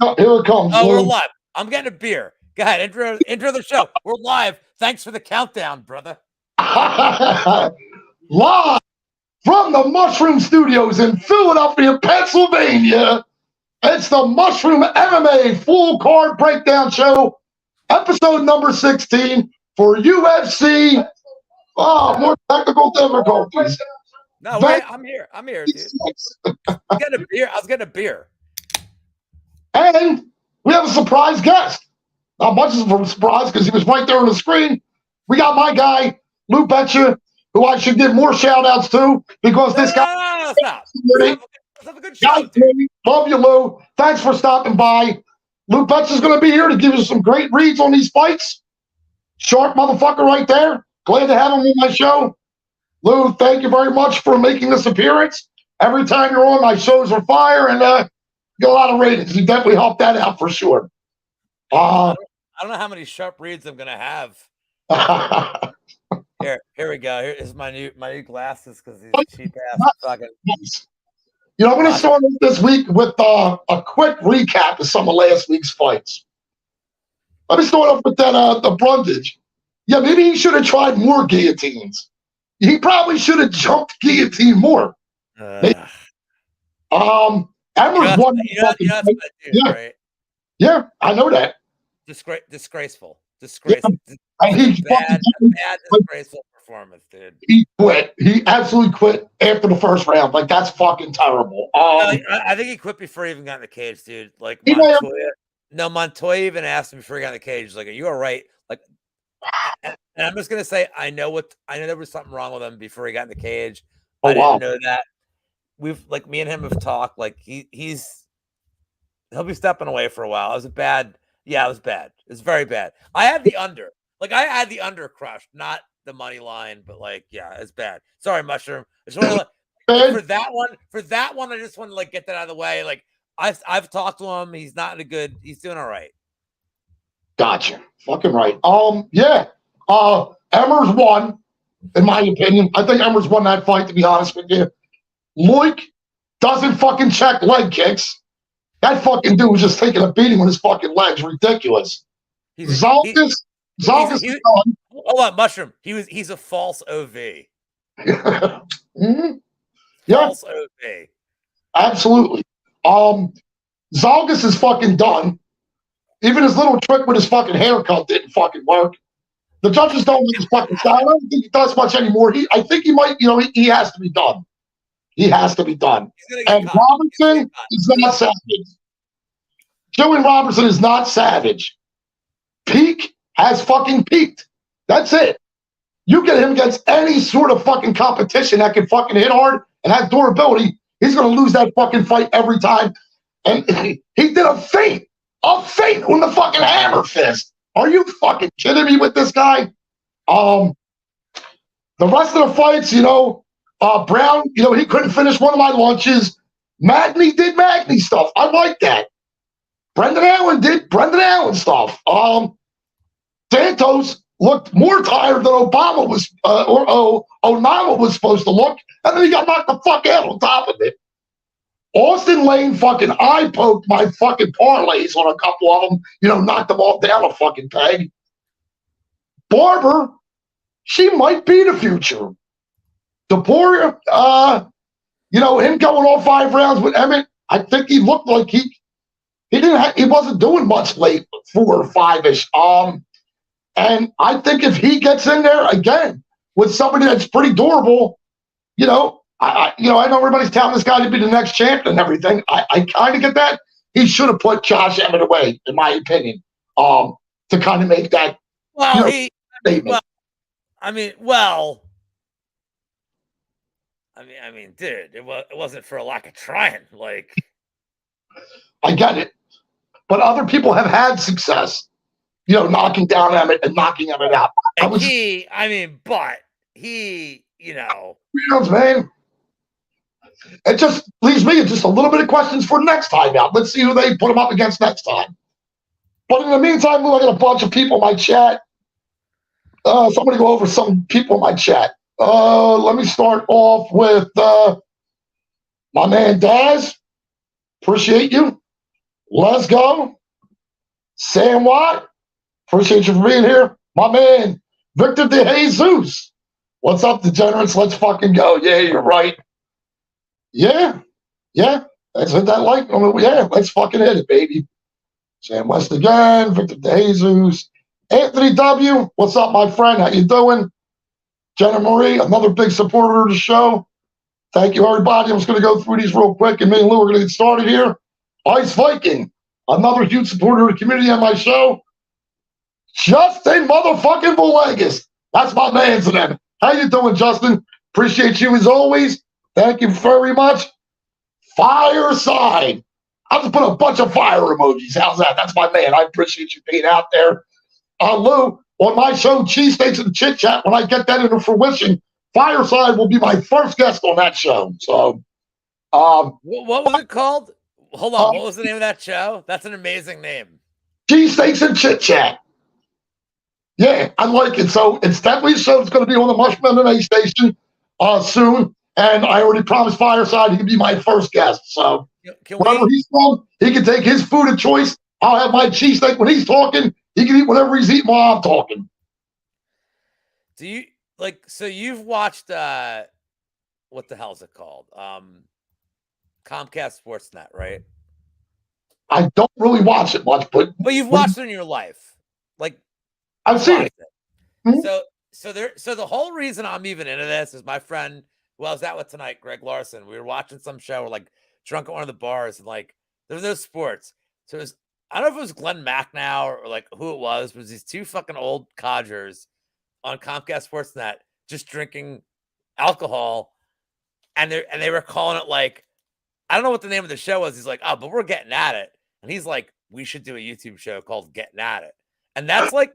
Oh, here it comes. Oh, we're live. I'm getting a beer. Go ahead. Intro the show. We're live. Thanks for the countdown, brother. Live from the Mushroom Studios in Philadelphia, Pennsylvania. It's the Mushroom MMA Full Card Breakdown Show, episode number 16 for UFC. Oh, more technical difficulties. No, wait, I'm here, dude. I was getting a beer. And we have a surprise guest. Not much of a surprise because he was right there on the screen. We got my guy, Lou Betcha, who I should give more shout outs to because this guy. Stop. Let's have a good show. Love you, Lou. Thanks for stopping by. Lou Betcha's going to be here to give us some great reads on these fights. Sharp motherfucker right there. Glad to have him on my show. Lou, thank you very much for making this appearance. Every time you're on, my shows are fire and get a lot of ratings. You definitely helped that out for sure. I don't know how many sharp reads I'm gonna have. Here we go. Here is my new glasses because these cheap ass fucking. You know, I'm gonna start this week with a quick recap of some of last week's fights. Let me start off with that the Brundage. Yeah, maybe he should have tried more guillotines. He probably should have jumped guillotine more. Emmer's won. Right? Yeah, I know that. Disgraceful. Yeah. Bad, disgraceful performance, dude. He quit. He absolutely quit after the first round. Like, that's fucking terrible. I think he quit before he even got in the cage, dude. Like, Montoya even asked him before he got in the cage, like, are you all right? Like, and I'm just gonna say, I know there was something wrong with him before he got in the cage. I didn't know that. Me and him have talked. Like, he'll be stepping away for a while. It was bad. It was bad. It's very bad. I had the under. Like, I had the under crushed, not the money line, but it's bad. Sorry, Mushroom. I just want to for that one, I just want to get that out of the way. Like, I've talked to him. He's not he's doing all right. Gotcha. Fucking right. Emmers won, in my opinion. I think Emmers won that fight, to be honest with you. Loic doesn't fucking check leg kicks. That fucking dude was just taking a beating with his fucking legs. Ridiculous. Zalgas is done. Hold on, Mushroom. He's a false OV. Mm-hmm. False OV. Absolutely. Zalgas is fucking done. Even his little trick with his fucking haircut didn't fucking work. The judges don't like his fucking style. I don't think he does much anymore. I think he might, he has to be done. He has to be done. And Robertson is not savage. Joey Robertson is not savage. Peak has fucking peaked. That's it. You get him against any sort of fucking competition that can fucking hit hard and have durability, he's going to lose that fucking fight every time. And he did a feint on the fucking hammer fist. Are you fucking kidding me with this guy? The rest of the fights, Brown, he couldn't finish one of my lunches. Magny did Magny stuff. I like that. Brendan Allen did Brendan Allen stuff. Santos looked more tired than Onama was supposed to look, and then he got knocked the fuck out on top of it. Austin Lane fucking eye poked my fucking parlays on a couple of them, knocked them all down a fucking peg. Barber, she might be the future. DePoria, him going all 5 rounds with Emmett, I think he looked like he wasn't doing much late, 4 or 5-ish. And I think if he gets in there again with somebody that's pretty durable, I know everybody's telling this guy to be the next champion and everything. I kind of get that. He should have put Josh Emmett away, in my opinion, to kind of make that. Statement. Dude, it wasn't for a lack of trying. Like, I get it, but other people have had success, knocking down Emmett and knocking Emmett out. Rounds, man. It just leaves me just a little bit of questions for next time out. Let's see who they put him up against next time. But in the meantime, we're looking at a bunch of people in my chat. Somebody go over some people in my chat. Let me start off with my man Daz. Appreciate you. Let's go. Sam Watt, appreciate you for being here. My man, Victor De Jesus. What's up, degenerates? Let's fucking go. Yeah, you're right. Yeah, yeah. Let's hit that like. Yeah, let's fucking hit it, baby. Sam West again, Victor De Jesus. Anthony W., what's up, my friend? How you doing? Jenna Marie, another big supporter of the show. Thank you, everybody. I'm just going to go through these real quick, and me and Lou are going to get started here. Ice Viking, another huge supporter of the community on my show. Justin motherfucking Villegas. That's my man's name. How you doing, Justin? Appreciate you as always. Thank you very much. Fireside. I'll just put a bunch of fire emojis. How's that? That's my man. I appreciate you being out there. Lou, on my show, Cheesesteaks and Chit Chat, when I get that into fruition, Fireside will be my first guest on that show. So, what was it called? Hold on. What was the name of that show? That's an amazing name. Cheesesteaks and Chit Chat. Yeah, I like it. So it's definitely a show that's going to be on the Mushroom MMA station soon. And I already promised Fireside he can be my first guest. So wherever he's from, he can take his food of choice. I'll have my cheesesteak when he's talking. He can eat whatever he's eating while I'm talking. Do you so you've watched what the hell is it called? Comcast Sportsnet, right? I don't really watch it much, but you've watched it in your life. Like I've seen it. Mm-hmm. So the whole reason I'm even into this is my friend who I was out with tonight, Greg Larson. We were watching some show, we're like drunk at one of the bars, and like there was no sports. So it was, I don't know if it was Glenn Macnow or like who it was these two fucking old codgers on Comcast Sportsnet just drinking alcohol, and they were calling it like, I don't know what the name of the show was. He's like, oh, but we're getting at it. And he's like, we should do a YouTube show called Getting At It. And that's like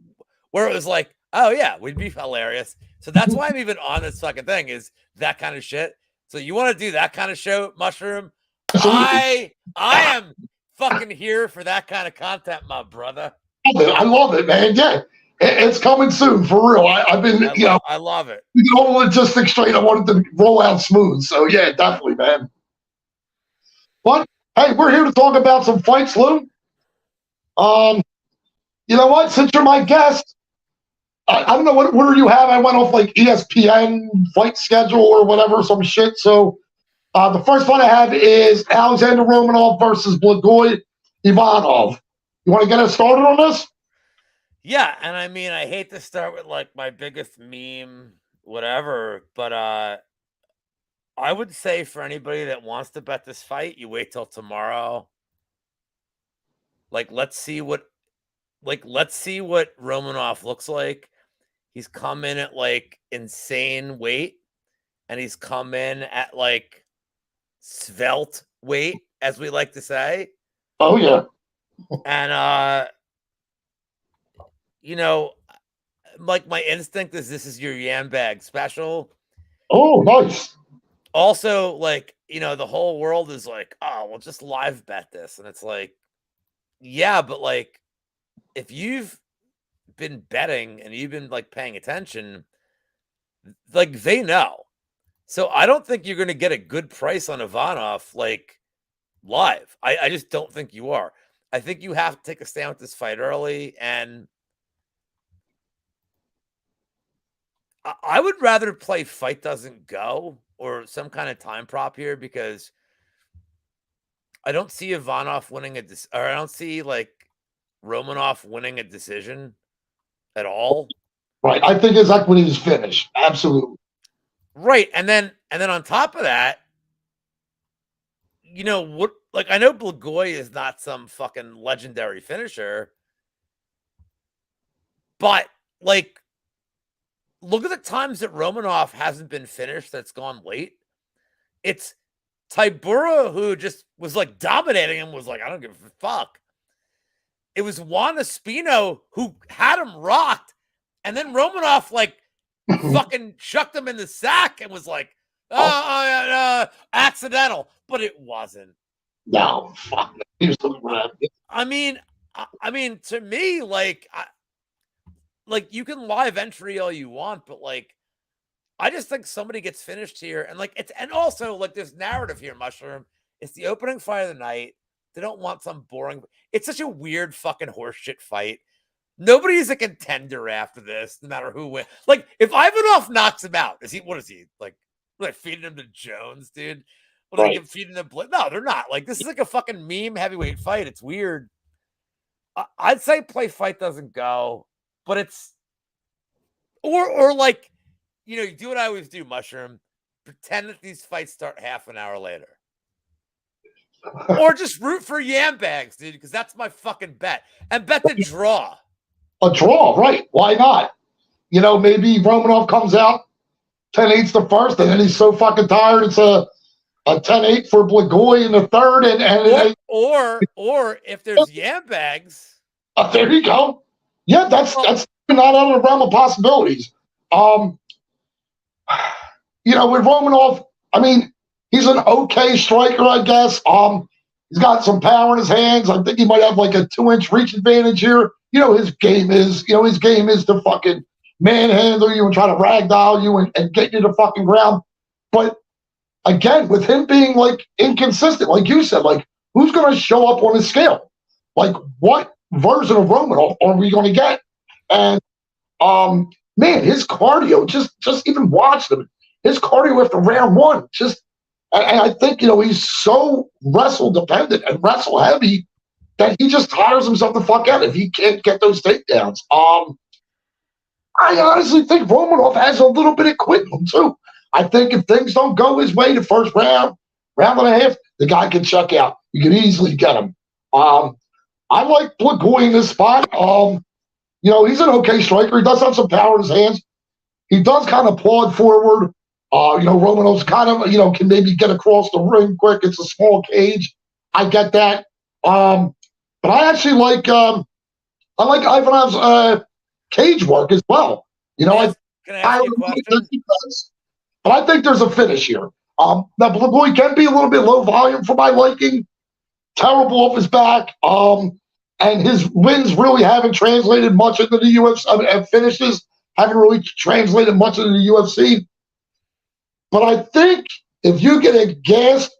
where it was like, oh yeah, we'd be hilarious. So that's why I'm even on this fucking thing, is that kind of shit. So you want to do that kind of show, Mushroom? I am fucking here for that kind of content, my brother. I love it, man. Yeah. It's coming soon, for real. I've been, I love it. All the logistics straight. I wanted to roll out smooth. So yeah, definitely, man. But hey, we're here to talk about some fights, Lou. You know what? Since you're my guest, I don't know what order you have. I went off like ESPN fight schedule or whatever, some shit. So the first fight I have is Alexander Romanov versus Blagoy Ivanov. You want to get us started on this? Yeah, and I mean, I hate to start with like my biggest meme, whatever, but I would say for anybody that wants to bet this fight, you wait till tomorrow. Like, let's see what Romanov looks like. He's come in at like insane weight, and he's come in at like svelte weight, as we like to say. Oh yeah. And like my instinct is this is your yam bag special. Oh, nice. Also, like, the whole world is like, oh, well, just live bet this. And it's like, yeah, but like, if you've been betting and you've been like paying attention, like they know. So I don't think you're going to get a good price on Ivanov like live. I just don't think you are. I think you have to take a stand with this fight early, and I would rather play fight doesn't go or some kind of time prop here, because I don't see Ivanov winning or I don't see like Romanov winning a decision at all. Right. I think his equity is finished. Absolutely. Right. And then on top of that, what, like, I know Blagoy is not some fucking legendary finisher, but like, look at the times that Romanov hasn't been finished that's gone late. It's Tybura who just was like dominating him, was like, I don't give a fuck. It was Juan Espino who had him rocked, and then Romanov like fucking chucked him in the sack and was like, accidental, but it wasn't. No, fuck. I mean, to me, like, you can live entry all you want, but like, I just think somebody gets finished here, and like, and also like this narrative here, Mushroom. It's the opening fight of the night. They don't want some boring. It's such a weird fucking horseshit fight. Nobody's a contender after this, no matter who wins. Like, if Ivanov knocks him out, what is he? Like, what are they feeding him to Jones, dude? What are they feeding him? No, they're not. Like, this is like a fucking meme heavyweight fight. It's weird. I'd say play fight doesn't go, but it's or like, you do what I always do, Mushroom. Pretend that these fights start half an hour later. Or just root for Yam Bags, dude, because that's my fucking bet. And bet the draw. A draw, right? Why not? Maybe Romanov comes out 10-8's the first, and then he's so fucking tired it's a 10-8 for Blagoy in the third, or if there's Yam Bags. There you go. Yeah, that's not out of the realm of possibilities. With Romanov, I mean, he's an okay striker, I guess. He's got some power in his hands. I think he might have like a 2-inch reach advantage here. His game is to fucking manhandle you and try to ragdoll you and get you to the fucking ground. But again, with him being like inconsistent, like you said, like who's going to show up on his scale? Like what version of Romanov are we going to get? And man, his cardio, just even watch him. His cardio after round one, and I think, he's so wrestle dependent and wrestle heavy that he just tires himself the fuck out if he can't get those takedowns. I honestly think Romanov has a little bit of quit in him too. I think if things don't go his way the first round and a half, the guy can check out. You can easily get him. I like Blagoy in this spot. He's an okay striker. He does have some power in his hands. He does kind of plod forward. Romanov's kind of, can maybe get across the ring quick. It's a small cage. I get that. But I actually like Ivanov's cage work as well. Can I ask you a question? But I think there's a finish here. Now, Blagoy can be a little bit low volume for my liking. Terrible off his back. And his wins really haven't translated much into the UFC. And finishes haven't really translated much into the UFC. But I think if you get a gassed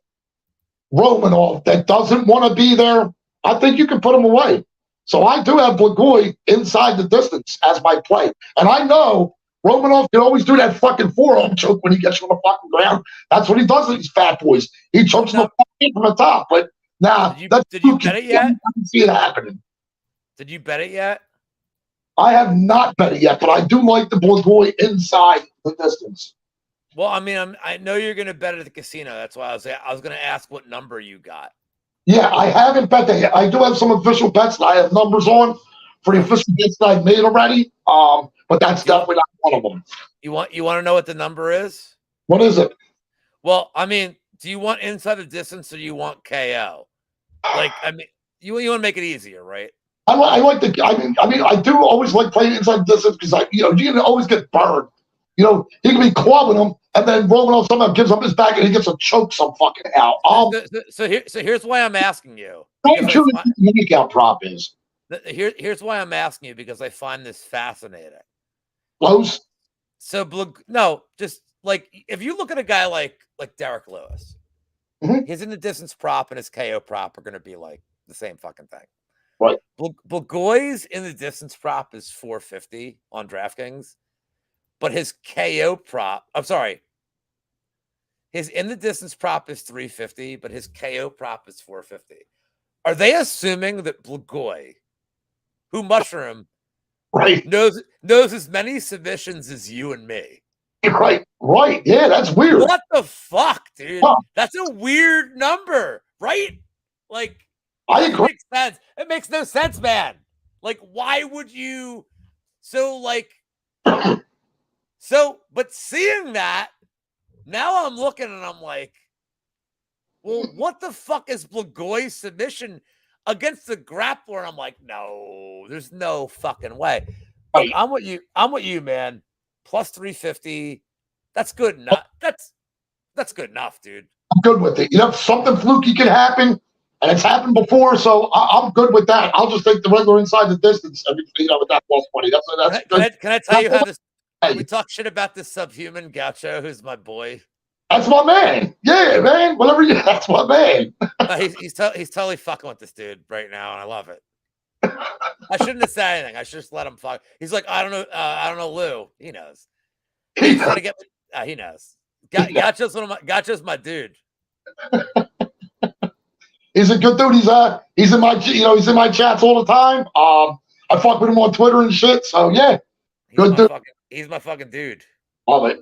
Romanov that doesn't want to be there, I think you can put him away. So I do have Blagoy inside the distance as my play. And I know Romanov can always do that fucking forearm choke when he gets on the fucking ground. That's what he does to these fat boys. He chokes them from the top. But nah, did you bet it yet? I can see it happening. Did you bet it yet? I have not bet it yet, but I do like the Blagoy inside the distance. Well, I mean, I know you're going to bet at the casino. That's why I was going to ask what number you got. Yeah, I haven't bet that yet. I do have some official bets that I have numbers on for the official bets that I've made already. But that's definitely not one of them. You want to know what the number is? What is it? Well, I mean, do you want inside the distance or do you want KO? Like, I mean, you want to make it easier, right? I like the. I mean, I do always like playing inside the distance because you can always get burned. He can be clubbing him, and then Romanov somehow gives up his back, and he gets a choke some fucking out. So here's why I'm asking you. I'm sure what the makeout prop is. Here's why I'm asking you, because I find this fascinating. Close. So just like if you look at a guy like Derek Lewis, his in the distance prop and his KO prop are going to be like the same fucking thing. Right. Blagoy's in the distance prop is 450 on DraftKings. But his KO prop, his in the distance prop is 350, but his KO prop is 450. Are they assuming that Blagoy, who Mushroom, knows as many submissions as you and me? Right. Yeah, that's weird. What the fuck, dude? Huh. That's a weird number, right? Like, I agree. It makes sense. It makes no sense, man. Like, why would you? But seeing that, now I'm looking and I'm like, well, what the fuck is Blagoy's submission against the grappler? And I'm like, no, there's no fucking way. Look, I'm with you, man. Plus 350. That's good enough. That's good enough, dude. I'm good with it. Something fluky can happen, and it's happened before, so I'm good with that. I'll just take the regular inside the distance. With that plus 20. Can I tell you how this? We talk shit about this subhuman Gaucho, who's my boy. That's my man. Yeah, man. Whatever you. That's my man. He's totally fucking with this dude right now, and I love it. I shouldn't have said anything. I should just let him fuck. He's like, I don't know, Lou. He knows. He's trying to get. He knows. Gotcha's my dude. He's a good dude. He's in my he's in my chats all the time. I fuck with him on Twitter and shit. So yeah, good dude. He's my fucking dude. Love it.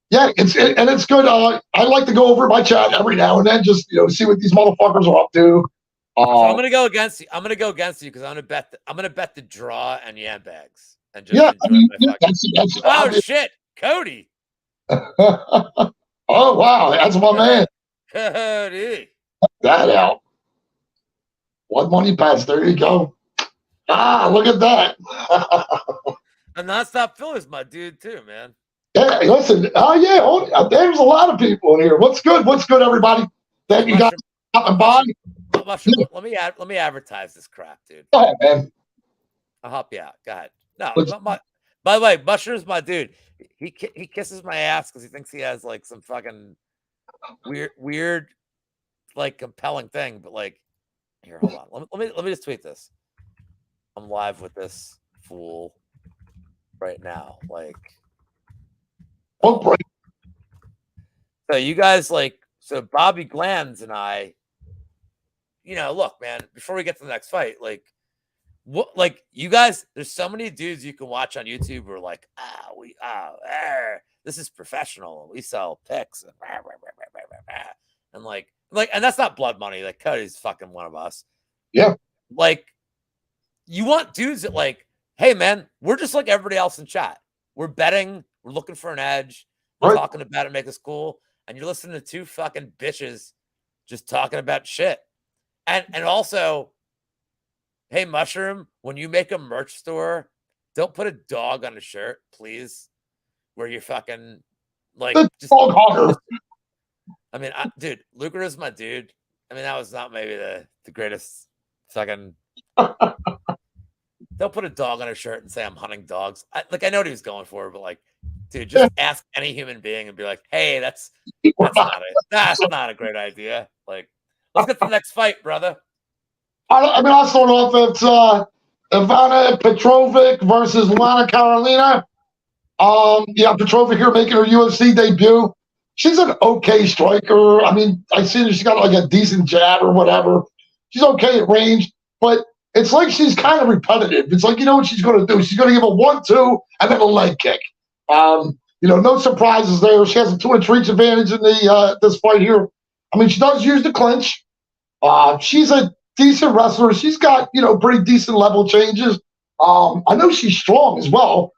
Yeah, it's good. I like to go over my chat every now and then, just see what these motherfuckers are up to. So I'm gonna go against you. I'm gonna go against you because I'm gonna bet the draw and yam bags and just that's shit, Cody. Oh wow, that's my man. Cody. That out. One money pass. There you go. Look at that. And Nonstop Philly's my dude too, man. Yeah, listen. There's a lot of people in here. What's good? What's good, everybody? Thank you guys for stopping by. Let me advertise this crap, dude. Go ahead, man. I'll help you out. Go ahead. No, by the way, Mushroom's my dude. He kisses my ass because he thinks he has like some fucking weird, like compelling thing. But like, here, hold on. Let me just tweet this. I'm live with this fool right now. Like, oh, so you guys so Bobby Glands and I. Look, man. Before we get to the next fight, you guys, there's so many dudes you can watch on YouTube who are like, this is professional. We sell picks and and that's not blood money. Like Cody's fucking one of us. Yeah. You want dudes that hey man, we're just like everybody else in chat. We're betting, we're looking for an edge, we're talking about it, make us cool. And you're listening to two fucking bitches just talking about shit. And also, hey, Mushroom, when you make a merch store, don't put a dog on a shirt, please. Where you're fucking dog hogger. I mean, dude, Luger is my dude. I mean, that was not maybe the greatest fucking. Don't put a dog on a shirt and say I'm hunting dogs. I know what he was going for, but dude, just ask any human being and be like, hey, that's not a great idea. Let's get to the next fight, brother. I'll start off. It's Ivana Petrovic versus Lana Carolina. Petrovic here making her UFC debut. She's an okay striker. I mean, I see that she's got a decent jab or whatever. She's okay at range, but it's like she's kind of repetitive. It's you know what she's going to do. She's going to give a 1-2 and then a leg kick. No surprises there. She has a 2-inch reach advantage in the this fight here. I mean, she does use the clinch. She's a decent wrestler. She's got, pretty decent level changes. I know she's strong as well.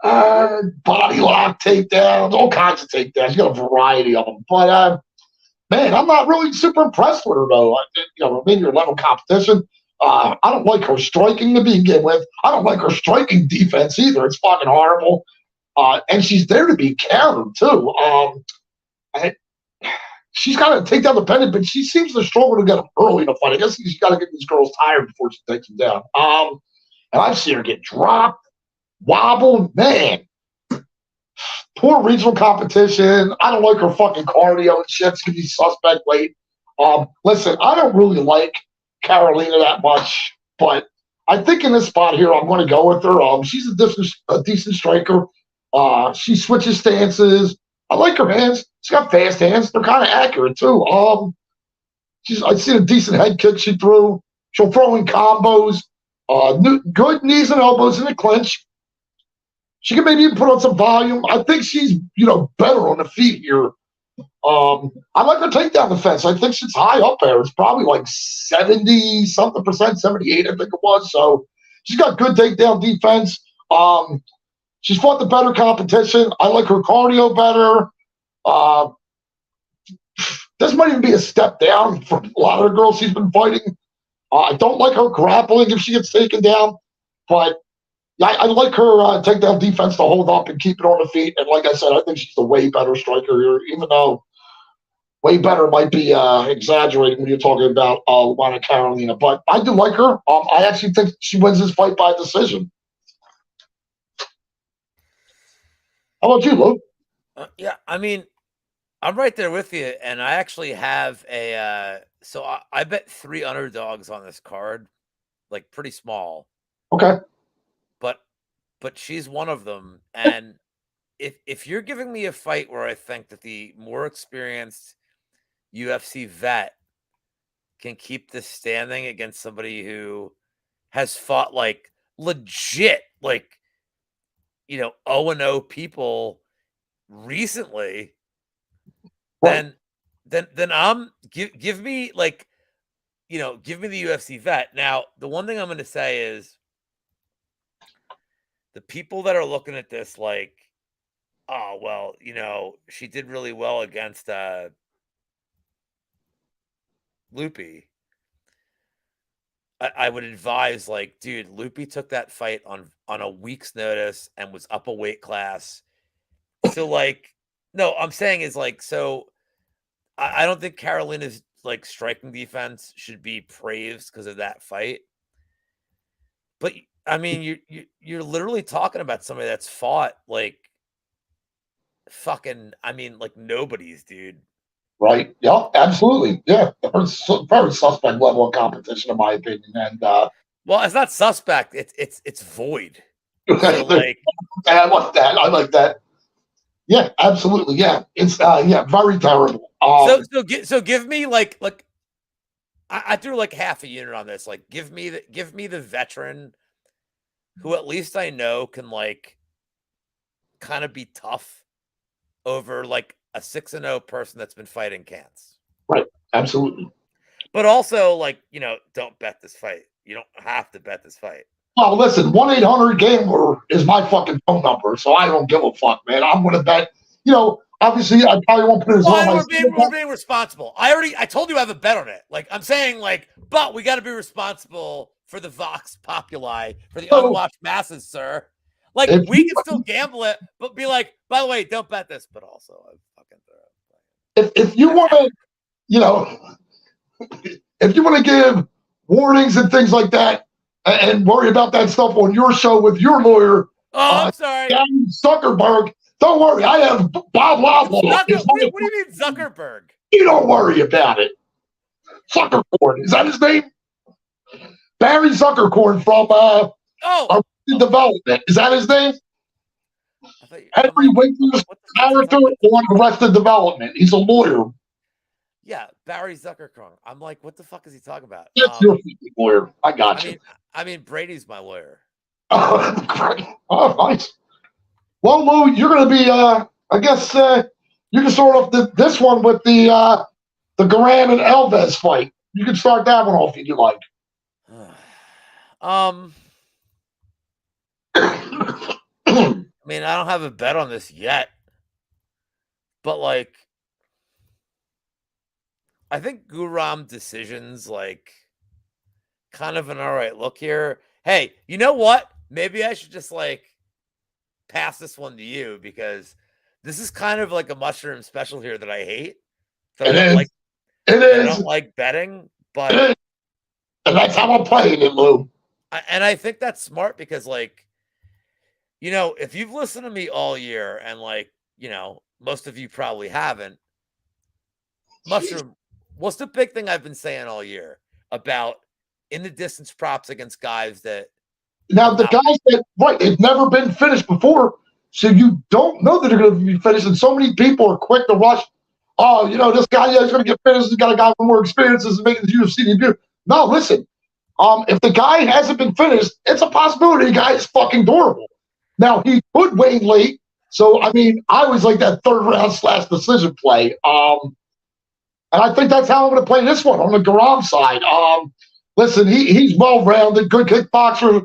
Body lock takedowns, all kinds of takedowns. She's got a variety of them. But, man, I'm not really super impressed with her, though. Maybe your level competition. I don't like her striking to begin with. I don't like her striking defense either. It's fucking horrible. And she's there to be countered, too. She's got to take down the pendant, but she seems to struggle to get them early in the fight. I guess she's got to get these girls tired before she takes them down. And I've seen her get dropped, wobbled. Man, poor regional competition. I don't like her fucking cardio and shit. It's going to be suspect weight. Listen, I don't really like Carolina that much, but I think in this spot here, I'm going to go with her. She's a decent striker. She switches stances. I like her hands. She's got fast hands. They're kind of accurate, too. I've seen a decent head kick she threw. She'll throw in combos. Good knees and elbows in the clinch. She can maybe even put on some volume. I think she's, better on the feet here. I like her takedown defense. I think she's high up there. It's probably 70-something%, 78, I think it was. So she's got good takedown defense. She's fought the better competition. I like her cardio better. This might even be a step down from a lot of the girls she's been fighting. I don't like her grappling if she gets taken down, but I like her takedown defense to hold up and keep it on the feet. And like I said, I think she's a way better striker here, even though way better might be exaggerating when you're talking about Lana Carolina. But I do like her. I actually think she wins this fight by decision. How about you, Luke? Yeah, I mean, I'm right there with you, and I actually have a. So I bet 3 underdogs on this card, like pretty small. Okay. But she's one of them, and if you're giving me a fight where I think that the more experienced UFC vet can keep this standing against somebody who has fought like legit, like 0-0 people recently, Right. then I'm give me like give me the UFC vet. Now, the one thing I'm going to say is the people that are looking at this like, oh well, she did really well against Loopy. I would advise, like, dude, Loopy took that fight on a week's notice and was up a weight class. So, like, no, I'm saying is like, so I don't think Carolina's like striking defense should be praised because of that fight. But I mean, you're literally talking about somebody that's fought like fucking, I mean, like nobody's, dude. Right. Yeah, absolutely. Yeah. Very suspect level of competition, in my opinion. And well, it's not suspect. It's void. So like, I like that. I like that. Yeah, absolutely. Yeah, it's very terrible. So give me like I threw like half a unit on this. Like, give me the veteran who at least I know can like kind of be tough over like a 6-0 person that's been fighting cans. Right. Absolutely. But also, like, don't bet this fight. You don't have to bet this fight. Well, listen, 1-800-GAMBLER is my fucking phone number, so I don't give a fuck, man. I'm going to bet, obviously I probably won't put it as well, we're being responsible. I told you I have a bet on it. Like, I'm saying, like, but we got to be responsible for the Vox Populi, for the unwashed masses, sir. Like, we can still gamble it, but be like, by the way, don't bet this, but also I fucking if you want to, if you want to give warnings and things like that and worry about that stuff on your show with your lawyer, I'm sorry, Zuckerberg, don't worry. I have Bob Loblaw. What do you mean Zuckerberg? You don't worry about it. Zuckercorn, is that his name? Barry Zuckercorn from Arrested Development. Is that his name? Henry Winkler's character on Arrested Development. He's a lawyer. Yeah, Barry Zuckercorn. I'm like, what the fuck is he talking about? That's your lawyer. I got you. I mean, Brady's my lawyer. Great. Oh, nice. Well, Lou, you're going to be, I guess you can start off this one with the Garan and Alves fight. You can start that one off if you like. I mean, I don't have a bet on this yet, but like, I think Guram decisions like kind of an all right look here. Hey, you know what? Maybe I should just like pass this one to you because this is kind of like a mushroom special here that I hate. That I don't like betting, but and that's how I'm playing it, Lou. And I think that's smart because, like, if you've listened to me all year and, like, most of you probably haven't, Mushroom, what's the big thing I've been saying all year about in the distance props against guys that. Now, the guys that, right, they've never been finished before, so you don't know that they're going to be finished, and so many people are quick to rush. Oh, this guy is going to get finished. He's got a guy with more experiences and making the UFC debut. No, listen. If the guy hasn't been finished, it's a possibility the guy is fucking durable. Now, he could wane late. So, I mean, I always like that third round / decision play. And I think that's how I'm going to play this one on the Garam side. Listen, he's well-rounded, good kickboxer.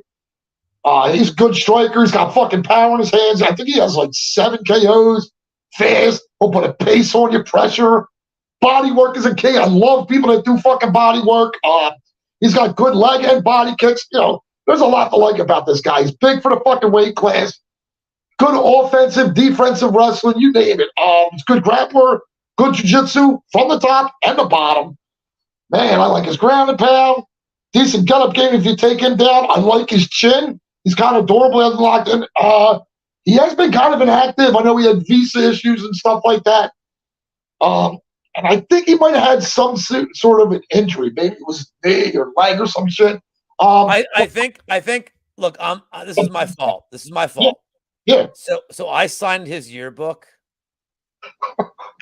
He's a good striker. He's got fucking power in his hands. I think he has like 7 KOs. Fast. He'll put a pace on your pressure. Body work is a king. I love people that do fucking body work. He's got good leg and body kicks. There's a lot to like about this guy. He's big for the fucking weight class. Good offensive, defensive wrestling, you name it. He's good grappler, good jiu-jitsu from the top and the bottom. Man, I like his ground and pound. Decent get-up game if you take him down. I like his chin. He's kind of durable, hasn't locked in. He has been kind of inactive. I know he had visa issues and stuff like that. And I think he might have had some sort of an injury. Maybe it was knee or leg or some shit. I think. Look, this is my fault. This is my fault. Yeah. So I signed his yearbook,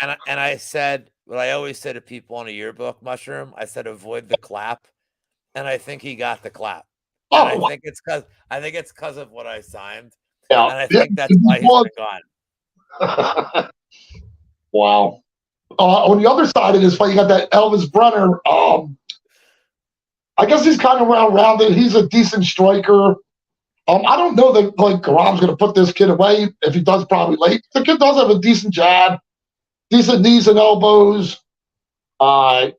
and I said what I always say to people on a yearbook, Mushroom. I said avoid the clap, and I think he got the clap. And I think it's because of what I signed, and I think that's why he's been gone. Wow. On the other side of this fight, you got that Elvis Brenner. I guess he's kind of rounded. He's a decent striker. I don't know that like Karam's going to put this kid away. If he does, probably late. The kid does have a decent jab, decent knees and elbows. Good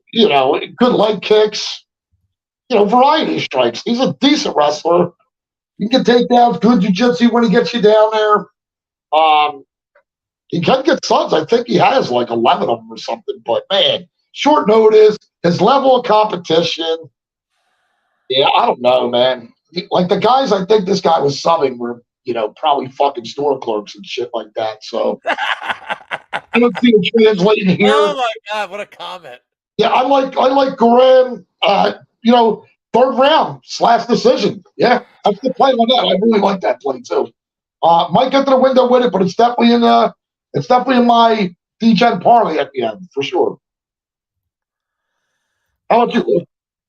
leg kicks. Variety of strikes. He's a decent wrestler. He can take down good jiu-jitsu when he gets you down there. He can get subs. I think he has like 11 of them or something. But man, short notice, his level of competition. Yeah, I don't know, man. Like the guys I think this guy was subbing were, probably fucking store clerks and shit like that. So I don't see it translating here. Oh my god, what a comment. Yeah, I like Graham, third round / decision. Yeah, that's the play on that. I really like that play too. Might get to the window with it, but it's definitely in my DEGEN parlay at the end for sure. How about you?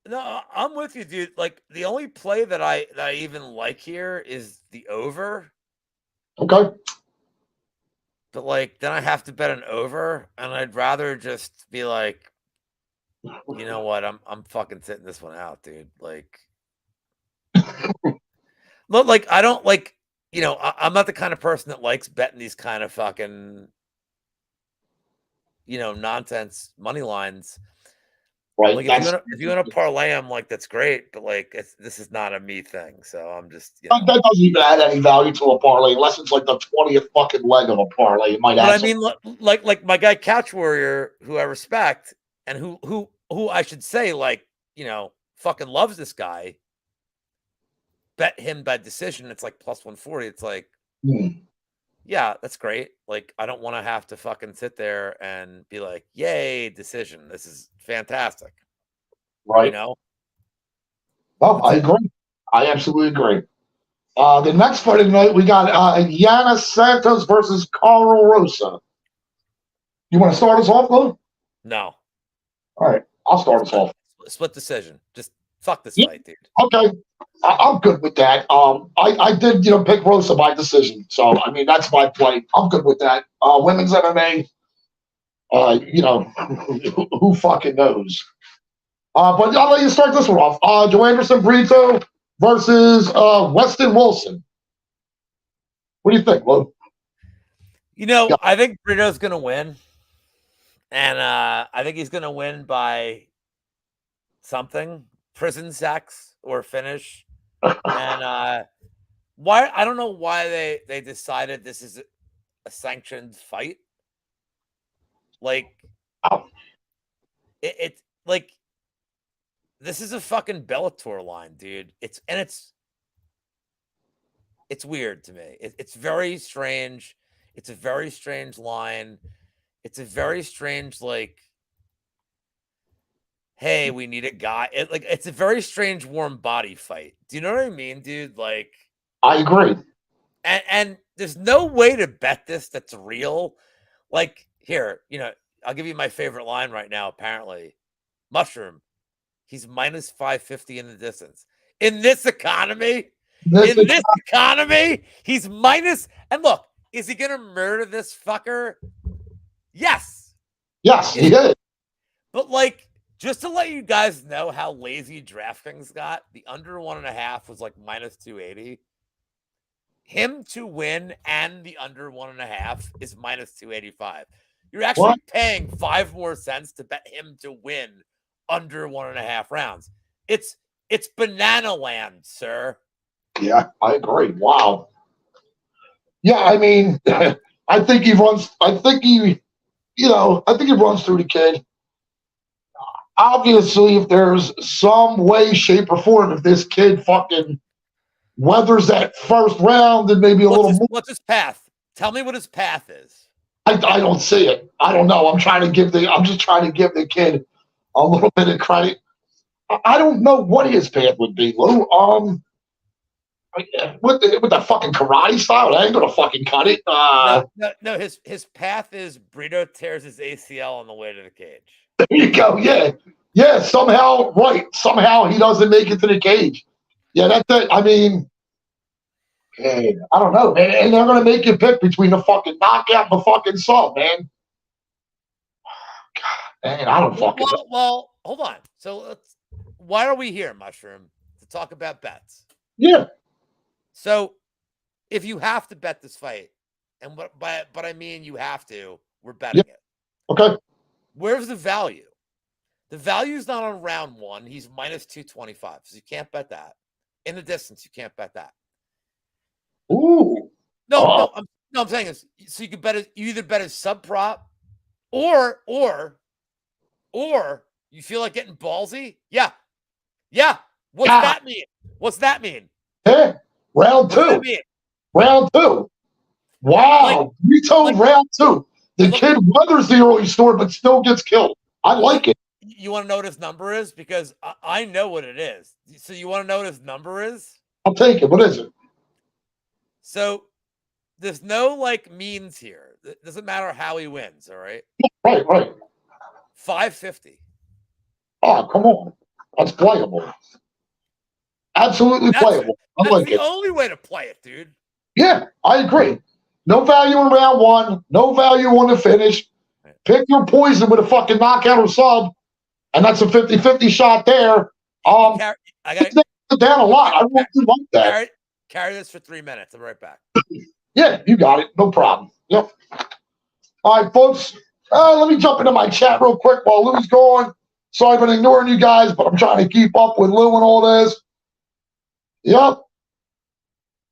No, I'm with you, dude. Like the only play that I even like here is the over. Okay. But like then I have to bet an over, and I'd rather just be like, you know what? I'm fucking sitting this one out, dude. Like, look, like I don't like, I'm not the kind of person that likes betting these kind of fucking, nonsense money lines. Right. Like if you want to parlay, I'm like, that's great, but like this is not a me thing. So I'm just that doesn't even add any value to a parlay unless it's like the 20th fucking leg of a parlay. It might add. But I mean, like my guy Couch Warrior, who I respect, and who I should say, like, fucking loves this guy. Bet him by decision. It's like plus 140. It's like, yeah, that's great. Like, I don't want to have to fucking sit there and be like, yay, decision. This is fantastic. Right. Well, I agree. I absolutely agree. The next fight of the night, we got Yana Santos versus Carl Rosa. You want to start us off, Lou? No. All right. I'll start us off. Split decision. Just fuck this fight, dude. Okay. I'm good with that. I did, pick Rosa by decision. So, I mean, that's my play. I'm good with that. Women's MMA, who fucking knows? But I'll let you start this one off. Joe Anderson Brito versus Weston Wilson. What do you think, Lou? I think Brito's going to win. And I think he's going to win by something. Prison sex or finish. And why I don't know why they decided this is a sanctioned fight. Like it's like this is a fucking Bellator line, dude. It's weird to me. It's very strange. It's a very strange line. It's a very strange, like, hey, we need a guy. It's a very strange warm body fight. Do you know what I mean, dude? Like, I agree. And there's no way to bet this that's real. Like, here, I'll give you my favorite line right now, apparently. Mushroom, he's minus 550 in the distance. In this economy, he's minus. And look, is he going to murder this fucker? Yes. Yes, he is. But, like, just to let you guys know how lazy DraftKings got, the under 1.5 was like minus 280. Him to win and the under 1.5 is minus 285. You're actually paying 5 more cents to bet him to win under 1.5 rounds. It's banana land, sir. Yeah, I agree. Wow. Yeah, I mean, I think he runs through the kid. Obviously, if there's some way, shape, or form, if this kid fucking weathers that first round and maybe a little more. What's his path? Tell me what his path is. I don't see it. I don't know. I'm just trying to give the kid a little bit of credit. I don't know what his path would be, Lou. With the fucking karate style, I ain't gonna fucking cut it. No. His path is Brito tears his ACL on the way to the cage. There you go. Yeah. Somehow he doesn't make it to the cage. Yeah, that's it. I mean, I don't know, man. And they're gonna make you pick between the fucking knockout and the fucking sub, man. God, man, I don't fucking know. Well, hold on. So why are we here, Mushroom? To talk about bets. Yeah. So if you have to bet this fight, and but I mean you have to, we're betting it. Okay. Where's the value? The value is not on round one. He's minus 225, so you can't bet that. In the distance, you can't bet that. Ooh. I'm saying is, so you can bet it. You either bet a sub prop, or you feel like getting ballsy. Yeah. What's that mean? What's that mean? Yeah. Round two. Round two. Wow. Round two. The kid weathers the early story, but still gets killed. I like it. You want to know what his number is? Because I know what it is. So you want to know what his number is? I'll take it. What is it? So there's no means here. It doesn't matter how he wins. All right. Right. 550. Oh, come on. That's playable. Absolutely playable. I like it. That's the only way to play it, dude. Yeah, I agree. No value in round one. No value on the finish. Pick your poison with a fucking knockout or sub, and that's a 50-50 shot there. I got it down a lot. I really do like that. Carry this for 3 minutes. I'm right back. Yeah, you got it. No problem. Yep. All right, folks. Let me jump into my chat real quick while Lou's going. Sorry for ignoring you guys, but I'm trying to keep up with Lou and all this. Yep.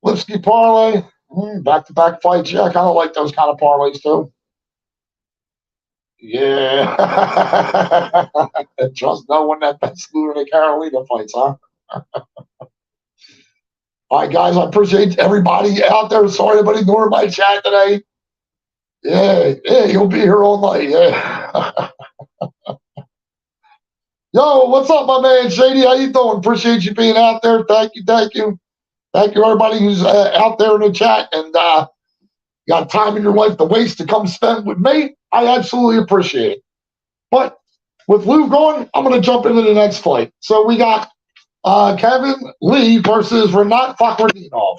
Lipsky parlay. Back-to-back fights. Yeah, I kind of like those kind of parlays too. Yeah. Trust no one that bets Lou in the Carolina fights, huh? All right, guys. I appreciate everybody out there. Sorry about ignoring my chat today. Yeah, you'll be here all night. Yeah. Yo, what's up, my man Shady? How you doing? Appreciate you being out there. Thank you. Thank you, everybody who's out there in the chat and got time in your life to waste to come spend with me. I absolutely appreciate it. But with Lou going, I'm going to jump into the next fight. So we got Kevin Lee versus Renat Fakhretdinov.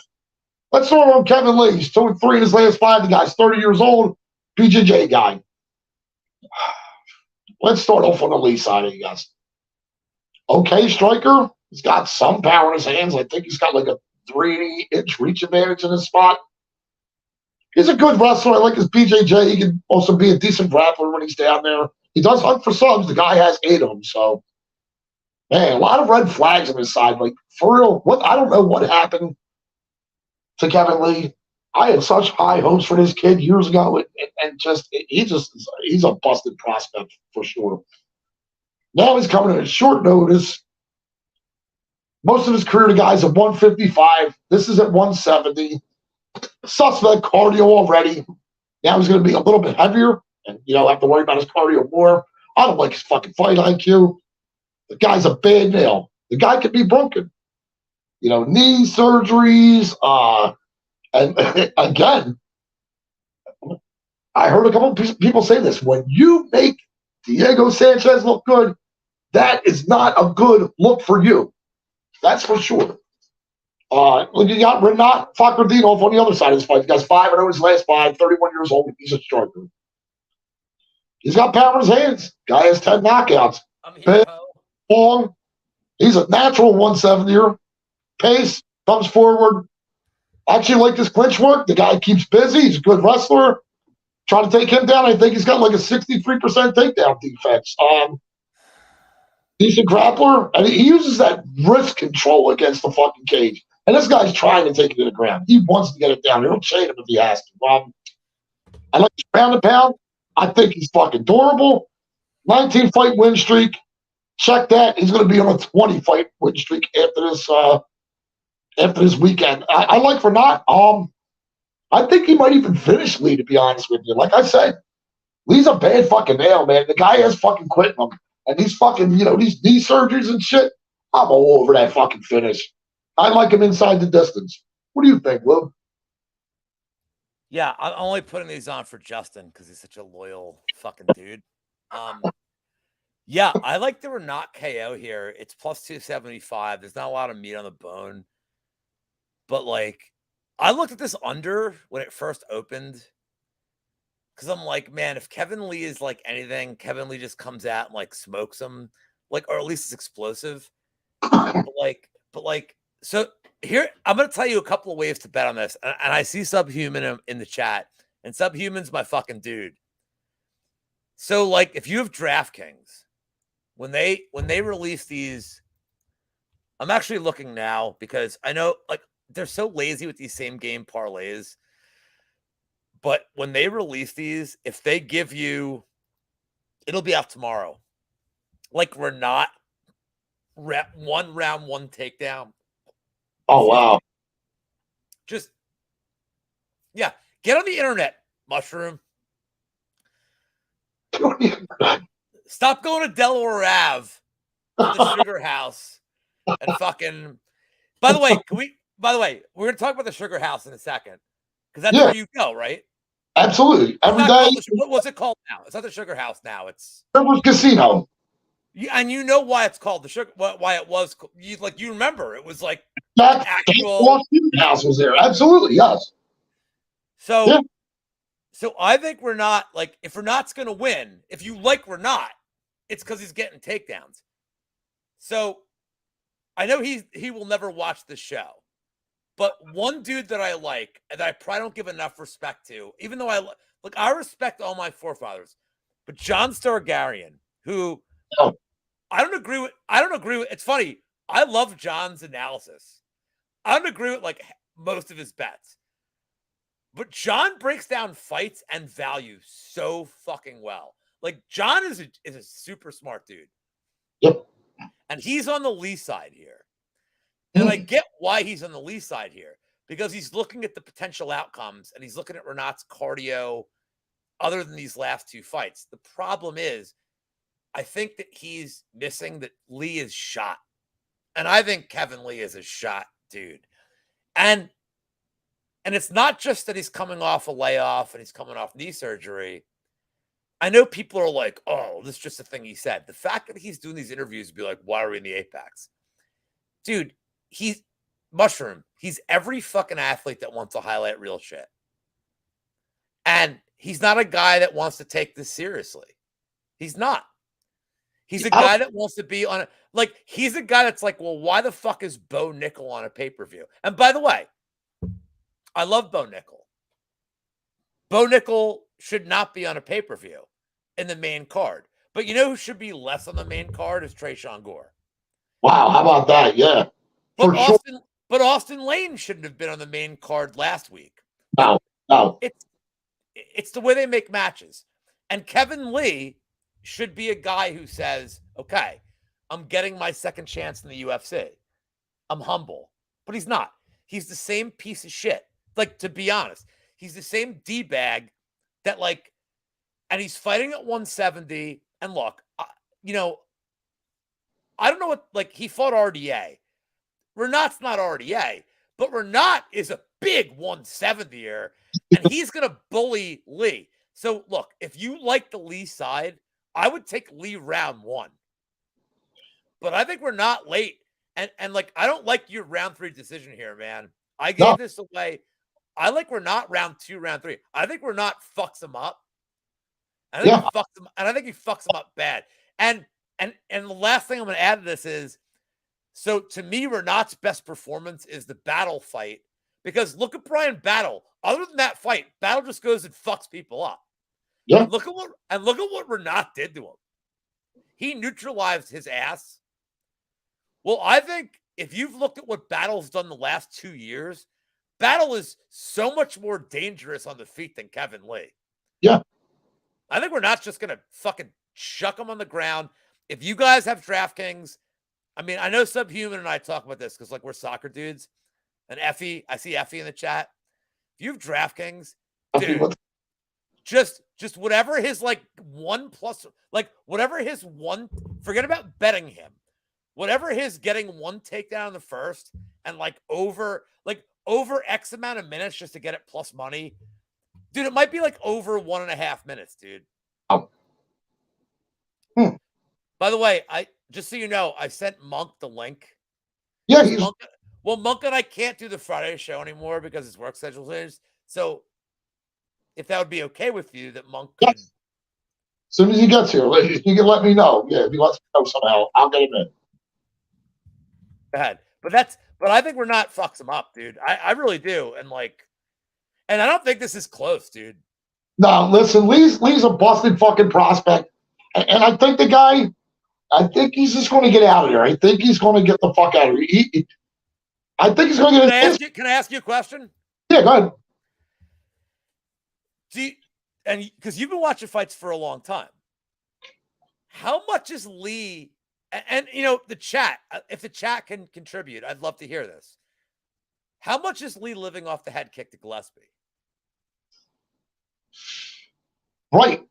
Let's start on Kevin Lee. He's 2-3 in his last 5. The guy's 30 years old, BJJ guy. Let's start off on the Lee side of you guys. Okay, striker. He's got some power in his hands. I think he's got like a 3-inch reach advantage in his spot. He's a good wrestler. I like his BJJ. He can also be a decent grappler when he's down there. He does hunt for subs. The guy has 8 of them. So, man, a lot of red flags on his side. Like, for real, I don't know what happened to Kevin Lee. I had such high hopes for this kid years ago, and he's a busted prospect for sure. Now he's coming at short notice. Most of his career, the guy's at 155. This is at 170. Suspect cardio already. Now he's going to be a little bit heavier and, have to worry about his cardio more. I don't like his fucking fight IQ. The guy's a bad nail. The guy could be broken. Knee surgeries. And again, I heard a couple of people say this. When you make Diego Sanchez look good, that is not a good look for you. That's for sure. You got Renat Fakhretdinov on the other side of this fight. He got 5-0 his last 5, 31 years old. He's a striker. He's got power in his hands. Guy has 10 knockouts. Big, long. He's a natural 170er. Pace, comes forward. Actually like this clinch work. The guy keeps busy. He's a good wrestler. Trying to take him down. I think he's got like a 63% takedown defense. Decent grappler. And he uses that wrist control against the fucking cage. And this guy's trying to take it to the ground. He wants to get it down. He'll chain him if he has to. I like his pound and pound. I think he's fucking durable. 19-fight win streak. Check that. He's going to be on a 20-fight win streak after this weekend. I like Renat. I think he might even finish Lee, to be honest with you. Like I said, Lee's a bad fucking nail, man. The guy has fucking quitting him. And these fucking, these knee surgeries and shit, I'm all over that fucking finish. I like him inside the distance. What do you think, Will? Yeah, I'm only putting these on for Justin because he's such a loyal fucking dude. Yeah, I like the Renat KO here. It's plus 275. There's not a lot of meat on the bone. But, like, I looked at this under when it first opened because I'm like, man, if Kevin Lee is like anything, Kevin Lee just comes out and, like, smokes him. Like, or at least it's explosive. So here, I'm going to tell you a couple of ways to bet on this. And I see Subhuman in the chat. And Subhuman's my fucking dude. So, like, if you have DraftKings, when they release these, I'm actually looking now because I know, like, they're so lazy with these same game parlays. But when they release these, if they give you, it'll be out tomorrow. Like, we're not round one takedown. Oh, wow. Just, yeah, get on the internet, Mushroom. Stop going to Delaware Ave to the Sugar House and fucking. By the way, we're gonna talk about the Sugar House in a second because that's where you go, right? Absolutely. Every day. What's it called now? It's not the Sugar House now. It's Rivers Casino. Yeah, and you know why it's called the Sugar. Why it was? You remember it was like That actual house was there. Absolutely, yes. So I think we're not like if Renat's gonna win. If you like Renat, it's because he's getting takedowns. So I know he will never watch the show, but one dude that I like and that I probably don't give enough respect to, even though I respect all my forefathers, but John Stargarian, who I don't agree with. It's funny. I love John's analysis. I don't agree with like most of his bets. But John breaks down fights and value so fucking well. Like John is a super smart dude. Yep. And he's on the Lee side here. And I get why he's on the Lee side here. Because he's looking at the potential outcomes and he's looking at Renat's cardio other than these last two fights. The problem is, I think that he's missing that Lee is shot. And I think Kevin Lee is a shot dude. And it's not just that he's coming off a layoff and he's coming off knee surgery. I know people are like, oh, this is just a thing he said. The fact that he's doing these interviews be like, why are we in the Apex? Dude, he's Mushroom. He's every fucking athlete that wants to highlight real shit. And he's not a guy that wants to take this seriously. He's not. He's a guy that wants to be on it. Like, he's a guy that's like, well, why the fuck is Bo Nickel on a pay-per-view? And by the way, I love Bo Nickel. Bo Nickel should not be on a pay-per-view in the main card. But you know who should be less on the main card is Trayshawn Gore. Wow, how about that? Yeah. But Austin Lane shouldn't have been on the main card last week. No. It's the way they make matches. And Kevin Lee should be a guy who says, okay, I'm getting my second chance in the UFC. I'm humble. But he's not. He's the same piece of shit. Like, to be honest, he's the same D-bag that, like, and he's fighting at 170. And look, I don't know what, like, he fought RDA. Renat's not RDA, but Renat is a big 170er, and he's going to bully Lee. So, look, if you like the Lee side, I would take Lee round one. But I think we're not late. And like, I don't like your round 3 decision here, man. I gave this away. I like we're not round 2, round 3. I think we're not fucks him up. I think he fucks him, and I think he fucks him up bad. And the last thing I'm going to add to this is, so to me, Renat's best performance is the Battle fight, because look at Brian Battle. Other than that fight, Battle just goes and fucks people up. Yeah. And look at what Renat did to him. He neutralized his ass. Well, I think if you've looked at what Battle's done the last 2 years, Battle is so much more dangerous on the feet than Kevin Lee. Yeah. I think we're not just going to fucking chuck him on the ground. If you guys have DraftKings, I mean, I know Subhuman and I talk about this because, like, we're soccer dudes. And Effie, I see Effie in the chat. If you have DraftKings, Okay, dude, just whatever his like 1+, like whatever his one, forget about betting him. Whatever his getting one takedown in the first and like over X amount of minutes just to get it plus money. Dude, it might be like over 1.5 minutes, dude. Oh. By the way, just so you know, I sent Monk the link. Yeah, Monk and I can't do the Friday show anymore because his work schedule is. So if that would be okay with you, that Monk could. Yes. As soon as he gets here, you can let me know. Yeah, if he lets me know somehow, I'll get him in. Go ahead. But I think we're not fucks him up, dude. I really do. And I don't think this is close, dude. No, listen, Lee's a busted fucking prospect. And I think I think he's just going to get out of there. I think he's going to get the fuck out of here. I think he's going to get. Can I ask you a question? Yeah, go ahead. And because you've been watching fights for a long time, how much is Lee? And the chat, if the chat can contribute, I'd love to hear this. How much is Lee living off the head kick to Gillespie? Right.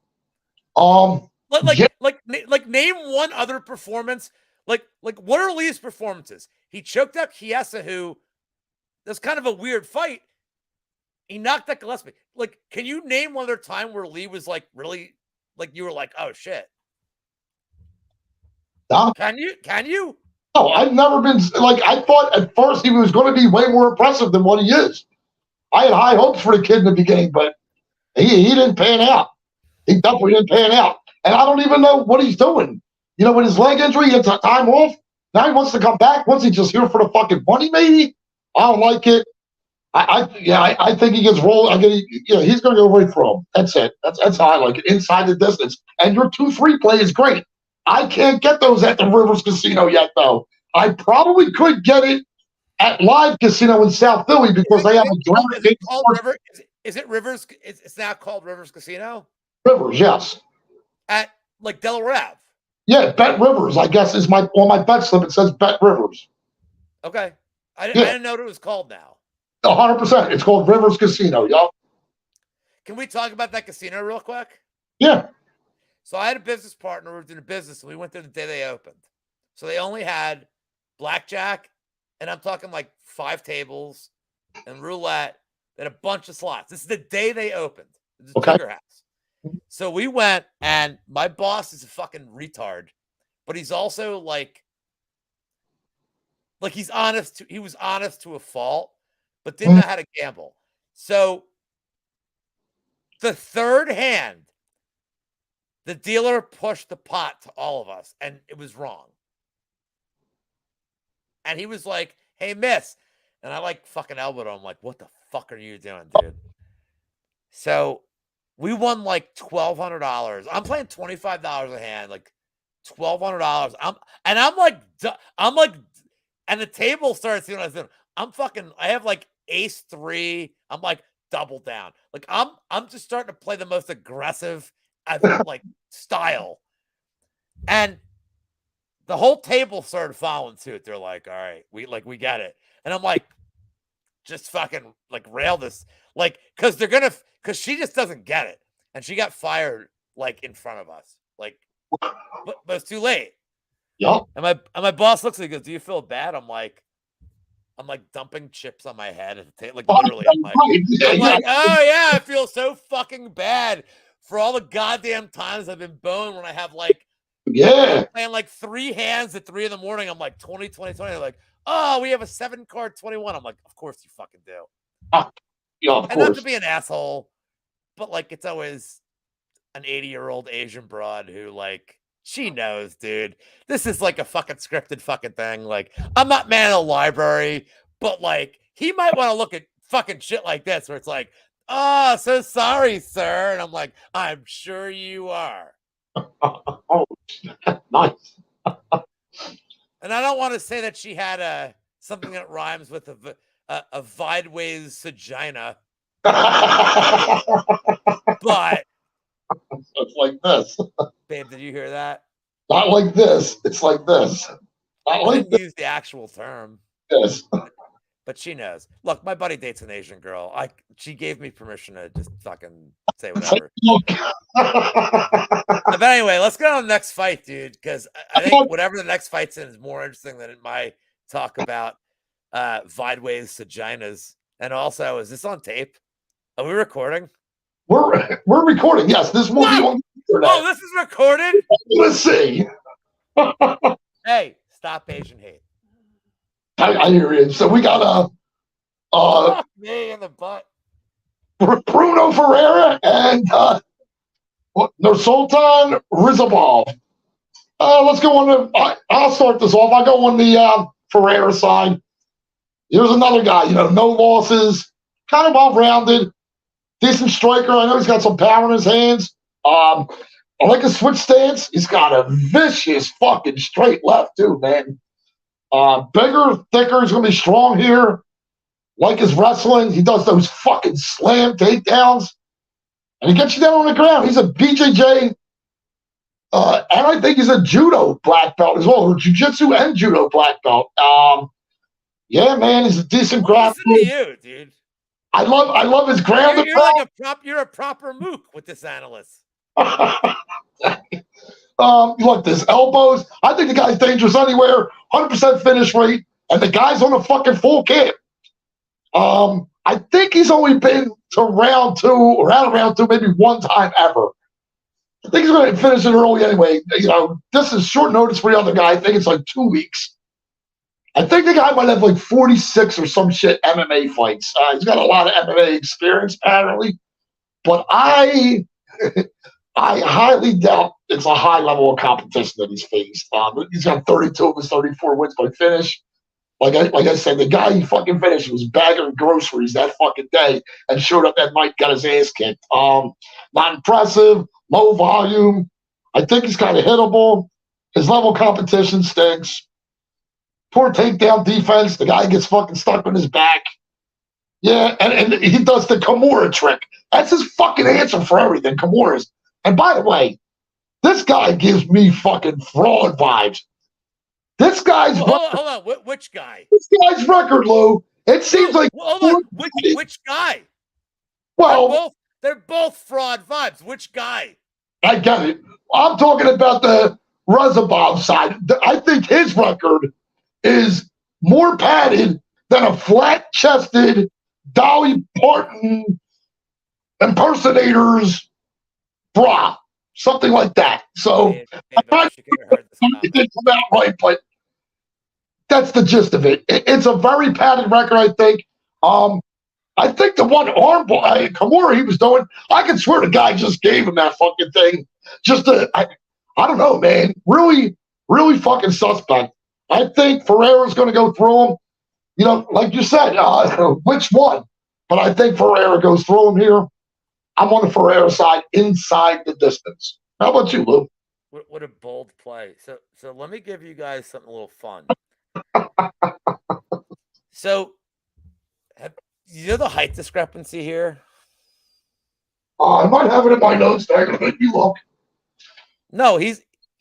Like name one other performance. Like what are Lee's performances? He choked out Chiesa, who that's kind of a weird fight. He knocked out Gillespie. Like, can you name one other time where Lee was like really like you were like, oh shit? No. Can you? No, I've never been like I thought at first he was going to be way more impressive than what he is. I had high hopes for the kid in the beginning, but he didn't pan out. He definitely didn't pan out. And I don't even know what he's doing. With his leg injury, he had time off. Now he wants to come back. What's he just here for the fucking money, maybe? I don't like it. I think he gets rolled. He's going to go right through him. That's it. That's how I like it. Inside the distance. And your 2-3 play is great. I can't get those at the Rivers Casino yet, though. I probably could get it at Live Casino in South Philly because they have a draft. Is it Rivers? It's now called Rivers Casino? Rivers, yes. At like Delaware Ave. Yeah, Bet Rivers, I guess, is on my bet slip. It says Bet Rivers. Okay. I didn't know what it was called now. 100%. It's called Rivers Casino, y'all. Can we talk about that casino real quick? Yeah. So I had a business partner who was in a business, and we went there the day they opened. So they only had blackjack, and I'm talking like 5 tables, and roulette, and a bunch of slots. This is the day they opened. It's a Trigger House. So we went, and my boss is a fucking retard, but he's also like he's honest. He was honest to a fault, but didn't know how to gamble. So the third hand, the dealer pushed the pot to all of us, and it was wrong. And he was like, hey, miss. And I like fucking elbowed him. I'm like, what the fuck are you doing, dude? So we won like $1,200. I'm playing $25 a hand, like $1,200. And the table started seeing what I was doing. I have like ace 3. I'm like double down. Like I'm just starting to play the most aggressive like style. And the whole table started following suit. They're like, all right, we got it. And I'm like, just fucking like rail this, like, because she just doesn't get it. And she got fired like in front of us. Like, but it's too late. Yep. And my boss looks at me and goes, do you feel bad? I'm like dumping chips on my head at the table. Like literally, I'm like, oh yeah, I feel so fucking bad for all the goddamn times I've been boned when I have like playing like 3 hands at 3 a.m. I'm like 20. They're like, oh, we have a 7-card 21. I'm like, of course you fucking do. Yeah, of and course. Not to be an asshole, but like it's always an 80-year-old Asian broad who like she knows, dude. This is like a fucking scripted fucking thing. Like I'm not man of the library, but like he might want to look at fucking shit like this where it's like, oh, so sorry, sir. And I'm like, I'm sure you are. Oh, nice. And I don't want to say that she had something that rhymes with a Videways vagina, but it's like this. Babe, did you hear that? Not like this. It's like this. Not I like didn't use the actual term. This. but she knows. Look, my buddy dates an Asian girl. She gave me permission to just fucking say whatever. But anyway, let's get on the next fight, dude, because I think whatever the next fight's in is more interesting than my talk about Videway's vaginas. And also, is this on tape? Are we recording? We're recording. Yes, this will be on. Oh, this is recorded. Let's see. Hey, stop Asian hate. I hear you. So we got Fuck me in the butt. Bruno Ferreira and Nursultan Rizabov. Let's go on the. I'll start this off. I go on the Ferreira side. Here's another guy. You know, no losses, kind of well-rounded, decent striker. I know he's got some power in his hands. I like his switch stance. He's got a vicious fucking straight left too, man. Bigger, thicker. He's gonna be strong here. Like his wrestling, he does those fucking slam takedowns, and he gets you down on the ground. He's a BJJ, and I think he's a judo black belt as well, or jiu-jitsu and judo black belt. Yeah, man, he's a decent grappler. Listen to you, dude. I love his ground. You're a proper mook with this analyst. Look, this elbows. I think the guy's dangerous anywhere. 100% finish rate, and the guy's on a fucking full camp. I think he's only been to round 2 or out of round 2 maybe one time ever. I think he's going to finish it early anyway. You know, this is short notice for the other guy. I think it's like 2 weeks. I think the guy might have like 46 or some shit MMA fights. He's got a lot of MMA experience apparently, but I highly doubt it's a high level of competition that he's faced. He's got 32 of his 34 wins by finish. Like I said, the guy he fucking finished was bagging groceries that fucking day and showed up that night, got his ass kicked. Not impressive, low volume. I think he's kind of hittable. His level of competition stinks. Poor takedown defense. The guy gets fucking stuck on his back. Yeah, and he does the Kimura trick. That's his fucking answer for everything, Kimura's. And by the way, this guy gives me fucking fraud vibes. This guy's hold on. Which guy? This guy's record, Lou. It seems like hold on. Which guy? Well, they're both fraud vibes. Which guy? I get it. I'm talking about the Rezabov side. I think his record is more padded than a flat-chested Dolly Parton impersonator's bra, something like that. So it didn't come out right, but that's the gist of it. It's a very padded record, I think. I think the one arm Kimura he was doing, I can swear the guy just gave him that fucking thing. I don't know, man. Really, really fucking suspect. I think Ferreira's going to go through him. You know, like you said, which one? But I think Ferreira goes through him here. I'm on the Ferreira side inside the distance. How about you, Lou? What a bold play. So let me give you guys something a little fun. So, you know the height discrepancy here? I might have it in my notes. I'm going to make you look. No,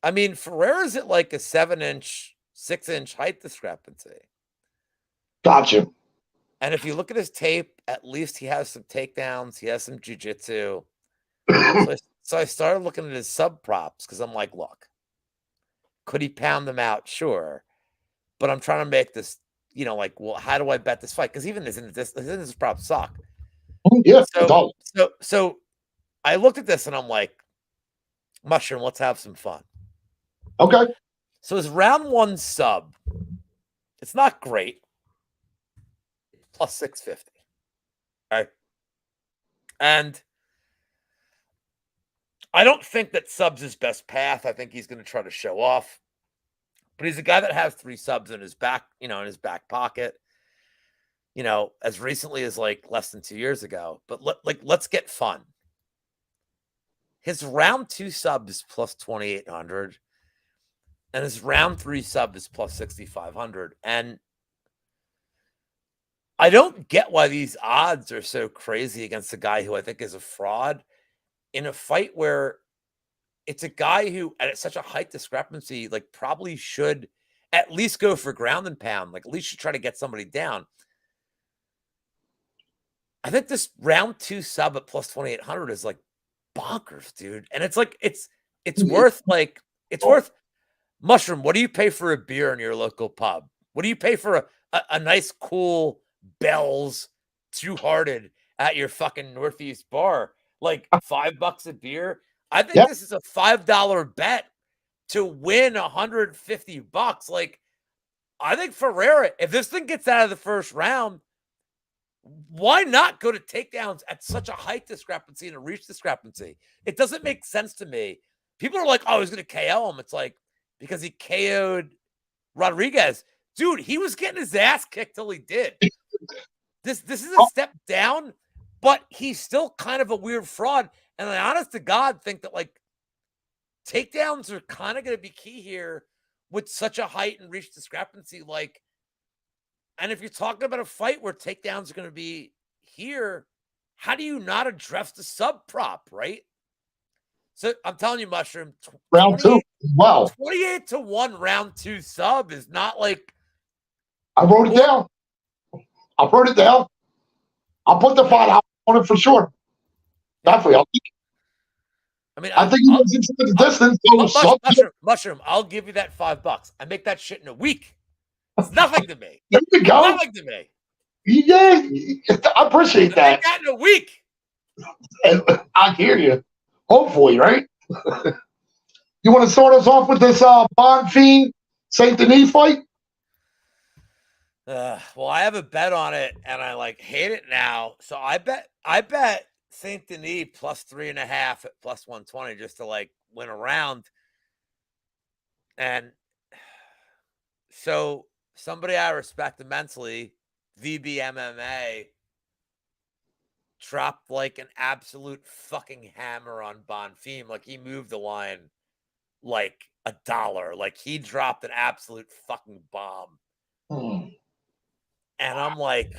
Ferreira's at like a 7-inch, 6-inch height discrepancy. Gotcha. And if you look at his tape, at least he has some takedowns. He has some jiu-jitsu. So I started looking at his sub props because I'm like, look, could he pound them out? Sure. But I'm trying to make this, you know, like, well, how do I bet this fight? Because even his props suck. Yeah. So I looked at this and I'm like, Mushroom, let's have some fun. Okay. So his round 1 sub, it's not great. Plus 650. Okay. And I don't think that sub's his best path. I think he's going to try to show off. But he's a guy that has 3 subs in his back, you know, in his back pocket, you know, as recently as like less than 2 years ago. But let's get fun. His round 2 sub is plus 2,800. And his round 3 sub is plus 6,500. And I don't get why these odds are so crazy against a guy who I think is a fraud in a fight where it's a guy who, at such a height discrepancy, like probably should at least go for ground and pound. Like at least should try to get somebody down. I think this round 2 sub at plus 2,800 is like bonkers, dude. And it's like it's worth it's worth Mushroom. What do you pay for a beer in your local pub? What do you pay for a nice cool Bell's Two Hearted at your fucking Northeast bar? Like $5 a beer. I think this is a $5 bet to win $150. Like, I think Ferreira, if this thing gets out of the first round, why not go to takedowns at such a height discrepancy and a reach discrepancy? It doesn't make sense to me. People are like, oh, he's going to KO him. It's like, because he KO'd Rodriguez. Dude, he was getting his ass kicked till he did. This is a step down, but he's still kind of a weird fraud. And I honest to God think that like takedowns are kind of going to be key here with such a height and reach discrepancy. Like, and if you're talking about a fight where takedowns are going to be here, how do you not address the sub prop, right? So I'm telling you, Mushroom, round 2. Wow. 28-1 round 2 sub is not like. I wrote it down. I'll put the fight out on it for sure. Definitely. I think he goes into the distance. Mushroom, I'll give you that $5. I make that shit in a week. It's nothing to me. There you go. Nothing to me. Yeah, I appreciate that. Make that in a week. I hear you. Hopefully, right? You want to start us off with this Bonfim Saint Denis fight? Well, I have a bet on it, and I like hate it now. So I bet Saint Denis plus 3.5 at plus 120 just to like win a round. And so somebody I respect immensely, VB MMA, dropped like an absolute fucking hammer on Bonfim. Like he moved the line like $1. Like he dropped an absolute fucking bomb. And I'm like,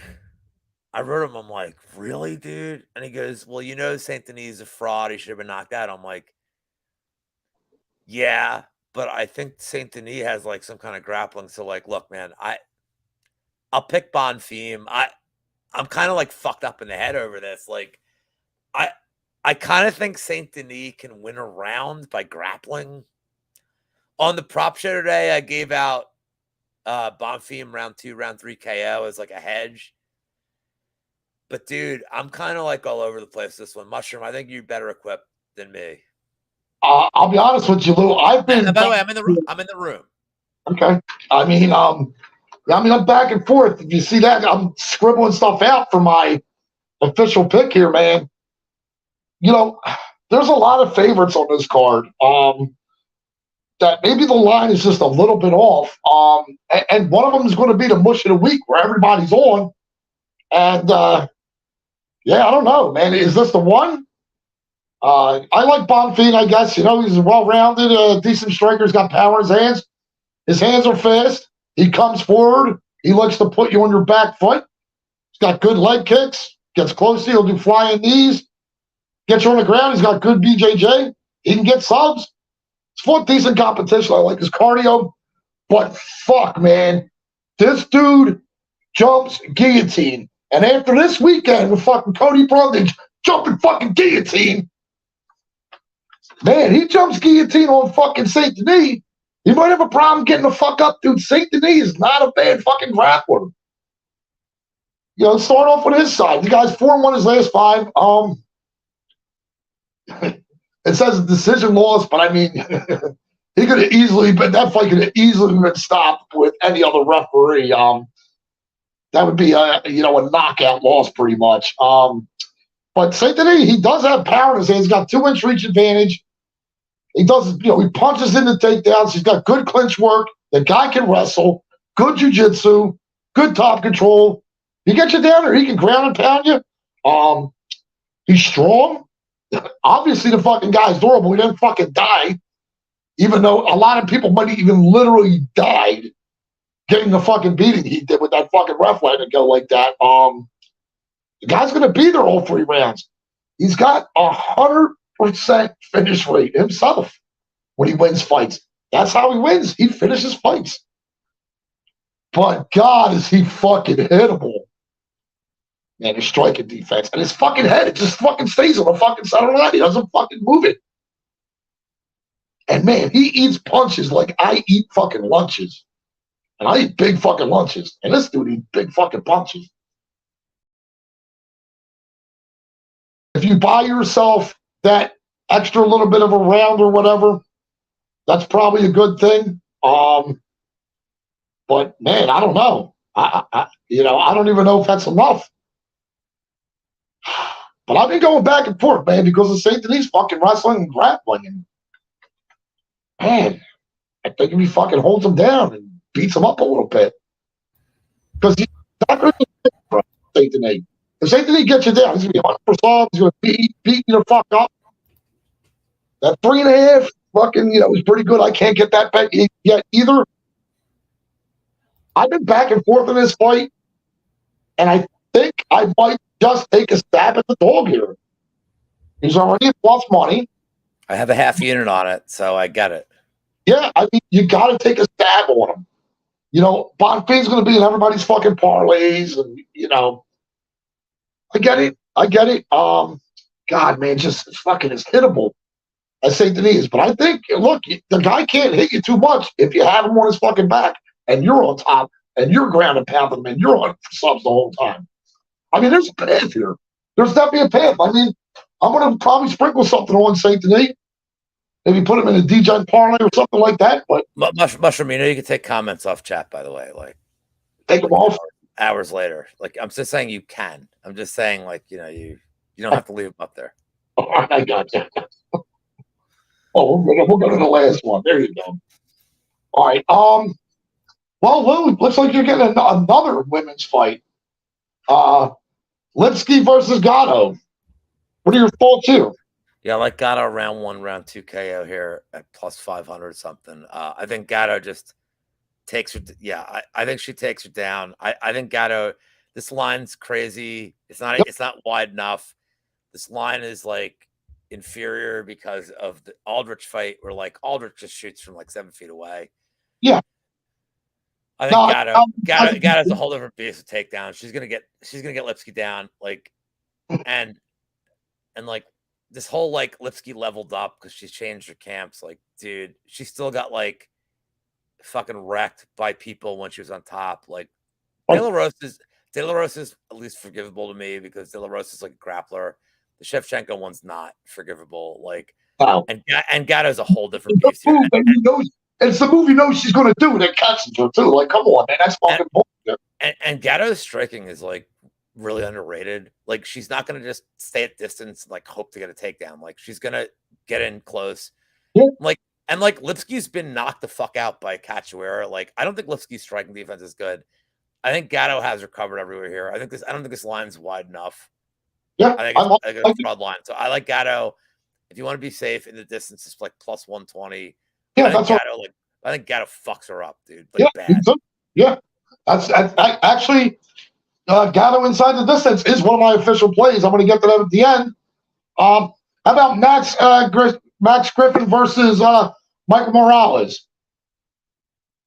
I wrote him, I'm like, really, dude? And he goes, well, you know, Saint Denis is a fraud. He should have been knocked out. I'm like, yeah, but I think Saint Denis has like some kind of grappling. So like, look, man, I'll pick Bonfim. I'm kind of like fucked up in the head over this. Like, I kind of think Saint Denis can win a round by grappling. On the prop show today, I gave out Bonfim round 2, round 3 KO as like a hedge. But dude, I'm kind of like all over the place this one. Mushroom, I think you're better equipped than me. I'll be honest with you, Lou. I've been. And by the way, I'm in the room. Okay. I mean, I'm back and forth. If you see that, I'm scribbling stuff out for my official pick here, man. You know, there's a lot of favorites on this card. That maybe the line is just a little bit off. And one of them is going to be the mush of the week where everybody's on. And yeah, I don't know, man. Is this the one? I like Bonfim, I guess. You know, he's well-rounded, decent striker. He's got power in his hands. His hands are fast. He comes forward. He likes to put you on your back foot. He's got good leg kicks. Gets close to you. He'll do flying knees. Gets you on the ground. He's got good BJJ. He can get subs. It's fought decent competition. I like his cardio. But fuck, man. This dude jumps guillotine. And after this weekend with fucking Cody Brundage jumping fucking guillotine, man, he jumps guillotine on fucking Saint Denis. He might have a problem getting the fuck up, dude. Saint Denis is not a bad fucking grappler. You know, start off with his side. The guy's 4-1 his last 5. It says a decision loss, but I mean, he could have easily, but that fight could have easily been stopped with any other referee. That would be a knockout loss pretty much. But Saint Denis, he does have power in his hands. He's got 2-inch reach advantage. He does, he punches into takedowns. He's got good clinch work. The guy can wrestle. Good jiu-jitsu. Good top control. He gets you down there. He can ground and pound you. He's strong. Obviously, the fucking guy's durable. He didn't fucking die. Even though a lot of people might have even literally died getting the fucking beating he did with that fucking ref letting it go like that. The guy's going to be there all 3 rounds. He's got 100% finish rate himself when he wins fights. That's how he wins. He finishes fights. But God, is he fucking hittable. Man, his striking defense and his fucking head, it just fucking stays on the fucking side of the line. He doesn't fucking move it. And man, he eats punches like I eat fucking lunches. And I eat big fucking lunches. And this dude eats big fucking punches. If you buy yourself that extra little bit of a round or whatever, that's probably a good thing. But man, I don't know. I don't even know if that's enough. But I've been going back and forth, man, because of St. Denis fucking wrestling and grappling. And man, I think if he fucking holds him down and beats him up a little bit, because he's not going to St. Denis. If St. Denis gets you down, he's going to be 100%. He's going to beat you the fuck up. That 3.5 fucking, is pretty good. I can't get that back yet either. I've been back and forth in this fight, and I think I might just take a stab at the dog here. He's already at plus money. I have a half unit on it, so I get it. Yeah, I mean, you got to take a stab on him. Bonfim's going to be in everybody's fucking parlays, and, I get it. God, man, just it's fucking as hittable as St. Denis. But I think, look, the guy can't hit you too much if you have him on his fucking back, and you're on top, and you're ground and pounding him, and you're on subs the whole time. I mean, there's a path here. There's definitely a path. I mean, I'm going to probably sprinkle something on St. Denis. Maybe put him in a DEGEN parlay or something like that. But Mushroom, you can take comments off chat, by the way. Like, take them off hours later. Like, I'm just saying you can. I'm just saying, like, you don't have to leave them up there. All right, I got you. Oh, we'll go to the last one. There you go. All right. Well, Lou, looks like you're getting another women's fight. Lipsky versus Gatto. What are your thoughts here? Yeah, I like Gatto round 1, round 2 KO here at plus 500 something. I think Gatto just takes her. I think she takes her down. I think Gatto. This line's crazy. It's not wide enough. This line is like inferior because of the Aldrich fight, where like Aldrich just shoots from like 7 feet away. Yeah. I think Gatto's a whole different beast of takedown. She's gonna get Lipsky down, like, and like this whole like Lipsky leveled up because she's changed her camps. Like, dude, she still got like fucking wrecked by people when she was on top. Like, De La Rosa is at least forgivable to me because De La Rosa is like a grappler. The Shevchenko one's not forgivable. Like, wow. And Gatto's a whole different beast. It's the move you know she's going to do that catches her too. Like, come on, man, that's fucking bullshit. And Gatto's striking is like really underrated. Like, she's not going to just stay at distance and like hope to get a takedown. Like, she's going to get in close. Yeah. Like Lipsky's been knocked the fuck out by Cachoeira. Like, I don't think Lipsky's striking defense is good. I think Gatto has her covered everywhere here. I don't think this line's wide enough. Yeah, I think it's a broad line. So I like Gatto. If you want to be safe in the distance, it's like plus 120. Yeah, I think Gatto fucks her up, dude. Like, yeah, bad. Yeah. That's actually Gatto inside the distance is one of my official plays. I'm going to get to that at the end. How about Max Griffin versus Michael Morales?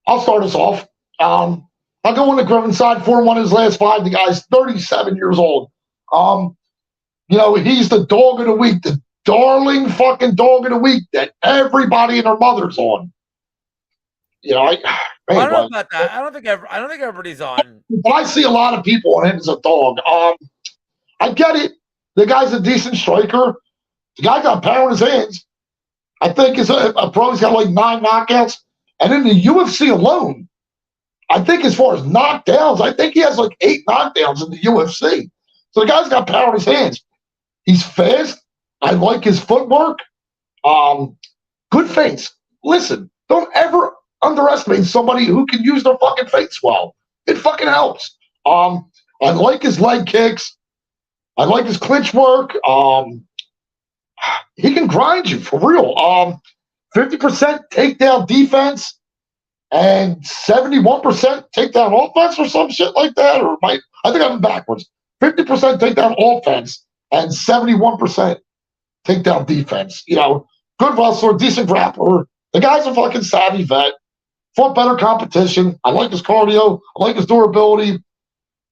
I'll start us off. I'll go on the Griffin side. 4-1 his last 5. The guy's 37 years old. He's the dog of the week, the darling fucking dog of the week that everybody and their mother's on. I don't know about that. I don't think everybody's on. But I see a lot of people on him as a dog. I get it. The guy's a decent striker. The guy got power in his hands. I think he's a pro. He's got like 9 knockouts. And in the UFC alone, I think as far as knockdowns, I think he has like 8 knockdowns in the UFC. So the guy's got power in his hands. He's fast. I like his footwork. Good feints. Listen, don't ever underestimate somebody who can use their fucking feints well. It fucking helps. I like his leg kicks. I like his clinch work. He can grind you for real. 50% takedown defense and 71% takedown offense or some shit like that. I think I'm backwards. 50% takedown offense and 71% takedown defense. Good wrestler, decent grappler. The guy's a fucking savvy vet. Fought better competition. I like his cardio. I like his durability.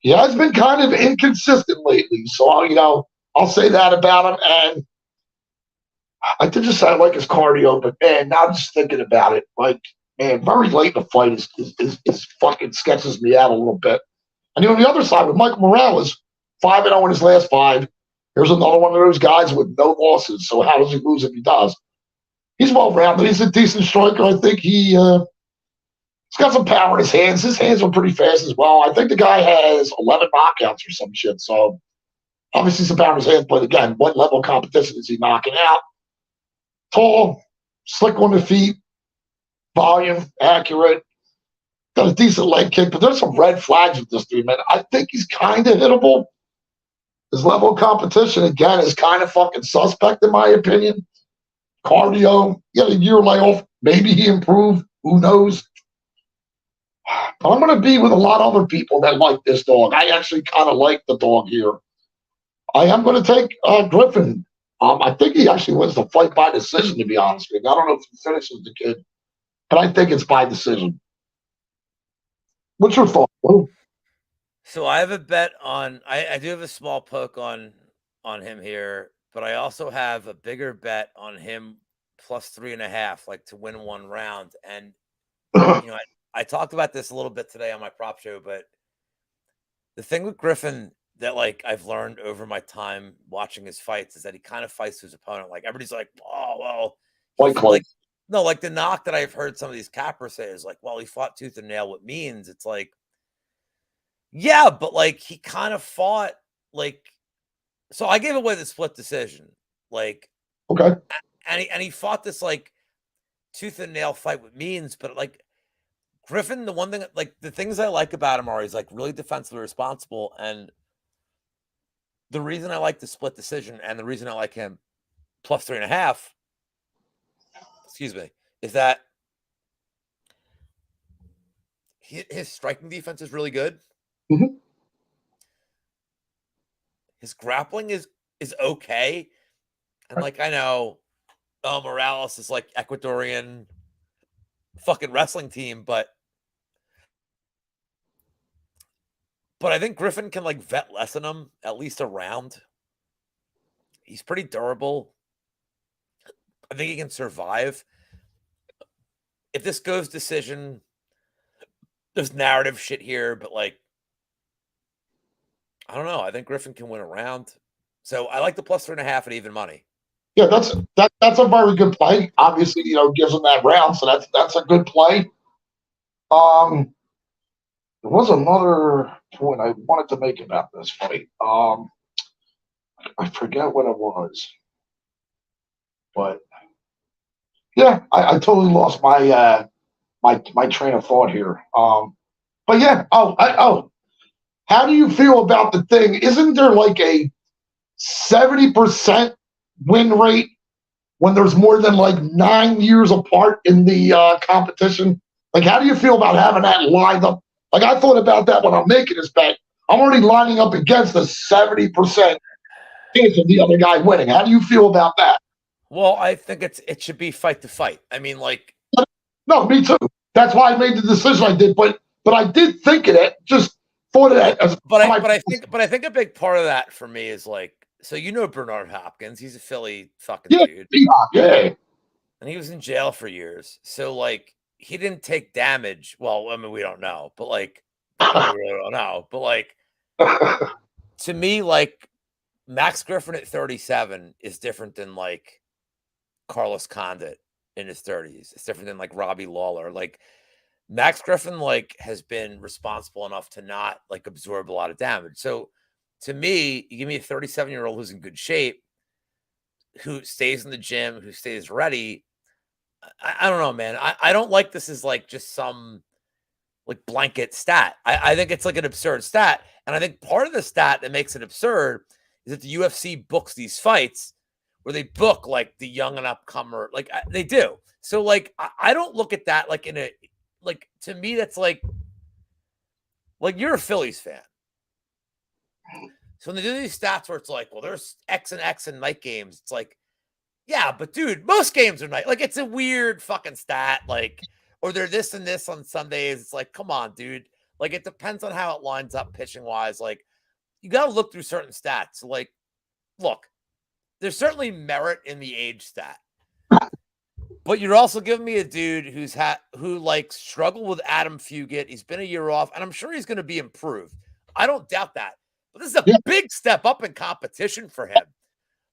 He has been kind of inconsistent lately. So, I'll say that about him. And I did just say I like his cardio, but man, now I'm just thinking about it. Like, man, very late in the fight is fucking sketches me out a little bit. And on the other side, with Michael Morales, 5-0 in his last five. Here's another one of those guys with no losses. So how does he lose if he does? He's well rounded. He's a decent striker. I think he's got some power in his hands. His hands are pretty fast as well. I think the guy has 11 knockouts or some shit. So obviously some power in his hands. But again, what level of competition is he knocking out? Tall, slick on the feet, volume, accurate. Got a decent leg kick, but there's some red flags with this dude, man. I think he's kind of hittable. His level of competition, again, is kind of fucking suspect, in my opinion. Cardio, a year layoff. Maybe he improved. Who knows? But I'm going to be with a lot of other people that like this dog. I actually kind of like the dog here. I am going to take Griffin. I think he actually wins the fight by decision, to be honest with you. I don't know if he finishes the kid, but I think it's by decision. What's your thought, Lou? So I have a bet on. I do have a small poke on him here, but I also have a bigger bet on him plus 3.5, like to win one round. And I talked about this a little bit today on my prop show, but the thing with Griffin that like I've learned over my time watching his fights is that he kind of fights his opponent. Like everybody's like, oh well, like no, like the knock that I've heard some of these cappers say is like, well, he fought tooth and nail. What means it's like. Yeah, but like he kind of fought like so I gave away the split decision. Like okay. And he fought this like tooth and nail fight with means, but like Griffin, the one thing like the things I like about him are he's like really defensively responsible. And the reason I like the split decision and the reason I like him plus 3.5, excuse me, is that his striking defense is really good. Mm-hmm. His grappling is okay. And like I know Morales is like Ecuadorian fucking wrestling team, but I think Griffin can like vet lessen him at least a round. He's pretty durable. I think he can survive. If this goes decision, there's narrative shit here, but like I don't know. I think Griffin can win a round. So I like the plus 3.5 at even money. Yeah, that's a very good play. Obviously, gives him that round, so that's a good play. There was another point I wanted to make about this fight. I forget what it was, but yeah, I totally lost my my train of thought here. But yeah, how do you feel about the thing? Isn't there like a 70% win rate when there's more than like 9 years apart in the competition? Like, how do you feel about having that lined up? Like, I thought about that when I'm making this bet. I'm already lining up against the 70% chance of the other guy winning. How do you feel about that? Well, I think it should be fight to fight. I mean, like, no, me too. That's why I made the decision I did. But I did think of it. Just thought of it as. But I think a big part of that for me is like, so Bernard Hopkins, he's a Philly fucking dude. Yeah. And he was in jail for years. So like he didn't take damage. Well, I mean, we don't know, but like we really don't know. But like to me, like Max Griffin at 37 is different than like Carlos Condit in his 30s. It's different than like Robbie Lawler. Like Max Griffin like has been responsible enough to not like absorb a lot of damage. So to me, you give me a 37-year-old who's in good shape, who stays in the gym, who stays ready. I don't know, man. I don't like this as like just some like blanket stat. I think it's like an absurd stat. And I think part of the stat that makes it absurd is that the UFC books these fights where they book like the young and upcomer. Like they do. So like, I don't look at that like in a, like to me, that's like you're a Phillies fan. So when they do these stats where it's like, well, there's X and X in night games, it's like, yeah, but dude, most games are night. Like it's a weird fucking stat. Like, or they're this and this on Sundays. It's like, come on, dude. Like, it depends on how it lines up pitching wise. Like, you got to look through certain stats. Like, look, there's certainly merit in the age stat, but you're also giving me a dude who like struggled with Adam Fugit. He's been a year off, and I'm sure he's going to be improved. I don't doubt that. But this is a big step up in competition for him.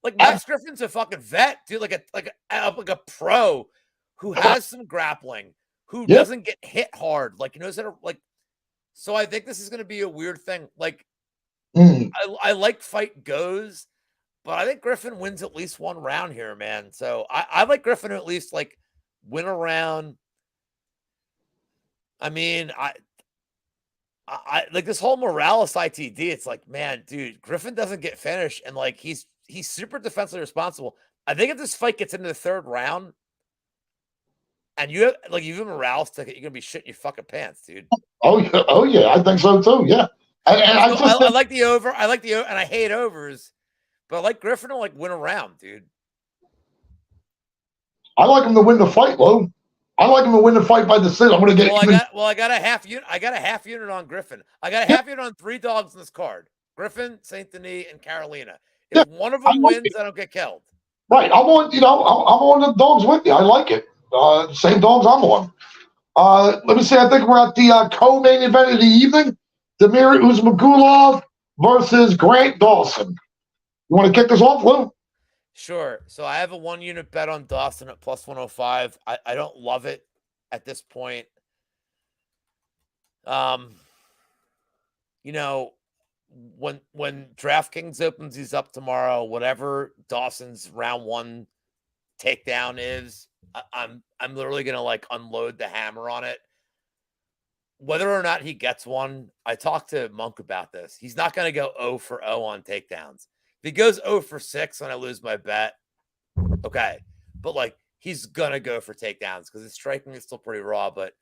Like, Max Griffin's a fucking vet, dude, like a pro who has some grappling, who doesn't get hit hard. Like, you know, so I think this is going to be a weird thing. Like, I like fight goes, but I think Griffin wins at least one round here, man. So I like Griffin to at least like win a round. I mean, I like this whole Morales ITD. It's like, man, dude, Griffin doesn't get finished, and like he's super defensively responsible. I think if this fight gets into the third round, and you have like even Morales ticket, you're gonna be shitting your fucking pants, dude. Oh yeah, I think so too. Yeah, and I like the over. I like the over, and I hate overs, but I like Griffin to like win a round, dude. I like him to win the fight, Lou. I like him to win the fight by decision. I'm going to get. I got a half unit. I got a half unit on Griffin. I got a half unit on 3 dogs in this card: Griffin, Saint Denis, and Carolina. If one of them wins, I don't get killed. Right. I'm on. I'm on the dogs with you. I like it. Same dogs I'm on. Let me see. I think we're at the co-main event of the evening: Damir Uzmagulov versus Grant Dawson. You want to kick this off, Lou? Sure. So I have a 1 unit bet on Dawson at plus 105. I don't love it at this point. You know, when DraftKings opens these up tomorrow, whatever Dawson's round 1 takedown is, I'm literally gonna like unload the hammer on it. Whether or not he gets one, I talked to Monk about this. He's not gonna go 0 for 0 on takedowns. If he goes 0 for 6 and I lose my bet, okay. But like he's gonna go for takedowns because his striking is still pretty raw, but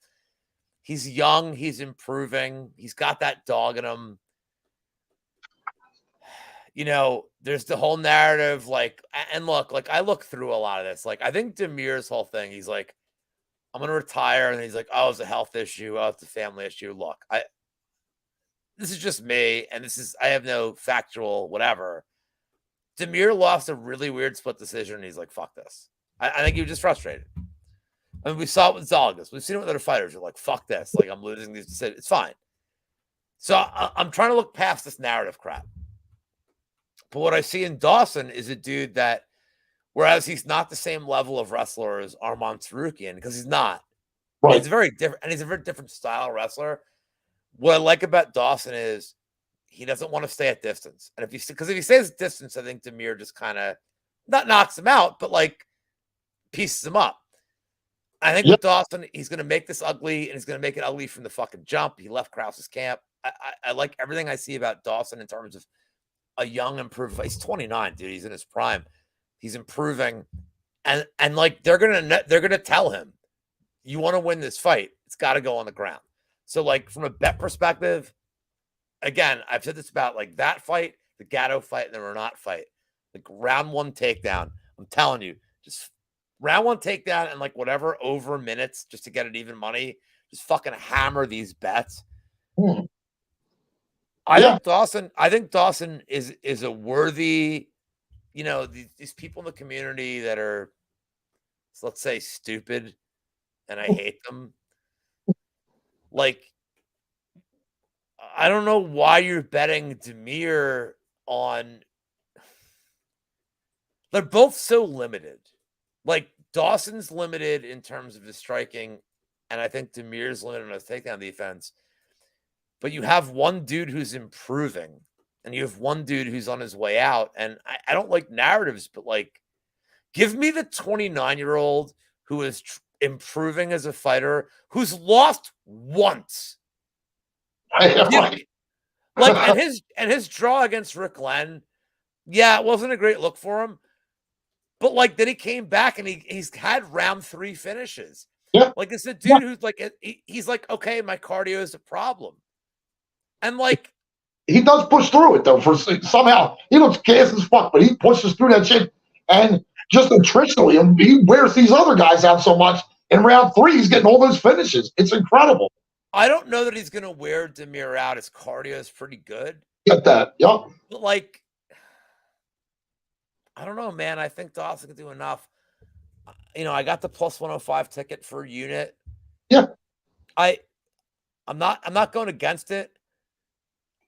he's young, he's improving, he's got that dog in him. You know, there's the whole narrative, like, and look, like I look through a lot of this. Like, I think Demir's whole thing, he's like, I'm gonna retire, and he's like, oh, it's a health issue, oh, it's a family issue. Look, this is just me, and I have no factual whatever. Demir lost a really weird split decision, and he's like, fuck this. I think he was just frustrated. I mean, we saw it with Zalgas. We've seen it with other fighters. You're like, fuck this. Like, I'm losing these decisions. It's fine. So I'm trying to look past this narrative crap. But what I see in Dawson is a dude that, whereas he's not the same level of wrestler as Arman Tsarukyan, because he's not. Right. He's very different, and he's a very different style wrestler. What I like about Dawson is he doesn't want to stay at distance. And if he stays at distance, I think Demir just kind of not knocks him out, but like pieces him up. I think with Dawson, he's going to make this ugly, and he's going to make it ugly from the fucking jump. He left Krause's camp. I like everything I see about Dawson in terms of a young improved. He's 29, dude. He's in his prime. He's improving, and like they're gonna tell him, you want to win this fight, it's got to go on the ground. So like from a bet perspective, again, I've said this about like that fight, the Gatto fight, and the Renat fight, like round 1 takedown. I'm telling you, just round 1 takedown and like whatever over minutes just to get it even money. Just fucking hammer these bets. I think Dawson is a worthy, you know, these people in the community that are, let's say, stupid, and I hate them. Like, I don't know why you're betting Demir on. They're both so limited. Like, Dawson's limited in terms of his striking, and I think Demir's limited on his takedown defense. But you have one dude who's improving, and you have one dude who's on his way out. And I don't like narratives, but like, give me the 29-year-old who is improving as a fighter, who's lost once. Like, and his draw against Rick Glenn, yeah, it wasn't a great look for him. But like, then he came back and he's had round 3 finishes. Yeah. Like, it's a dude who's like, he's like, okay, my cardio is a problem. And like, he does push through it though. For somehow he looks gas as fuck, but he pushes through that shit. And just attritionally, he wears these other guys out so much. In round 3, he's getting all those finishes. It's incredible. I don't know that he's gonna wear Demir out. His cardio is pretty good. Get that. Yep. But like, I don't know, man. I think Dawson can do enough. I got the plus 105 ticket for unit. Yeah. I'm not going against it.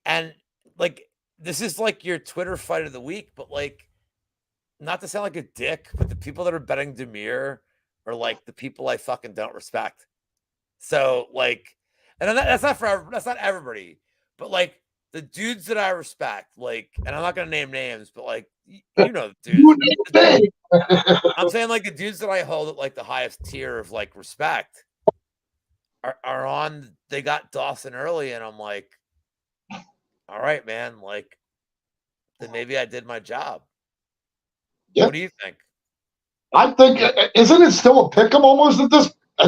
And like, this is like your Twitter fight of the week, but like, not to sound like a dick, but the people that are betting Demir are like the people I fucking don't respect. So like, and that's not everybody, but like the dudes that I respect, like, and I'm not gonna name names, but like, the dudes. I'm saying like the dudes that I hold at like the highest tier of like respect are on. They got Dawson early, and I'm like, all right, man, like, then maybe I did my job. Yeah. What do you think? I think isn't it still a pick'em almost at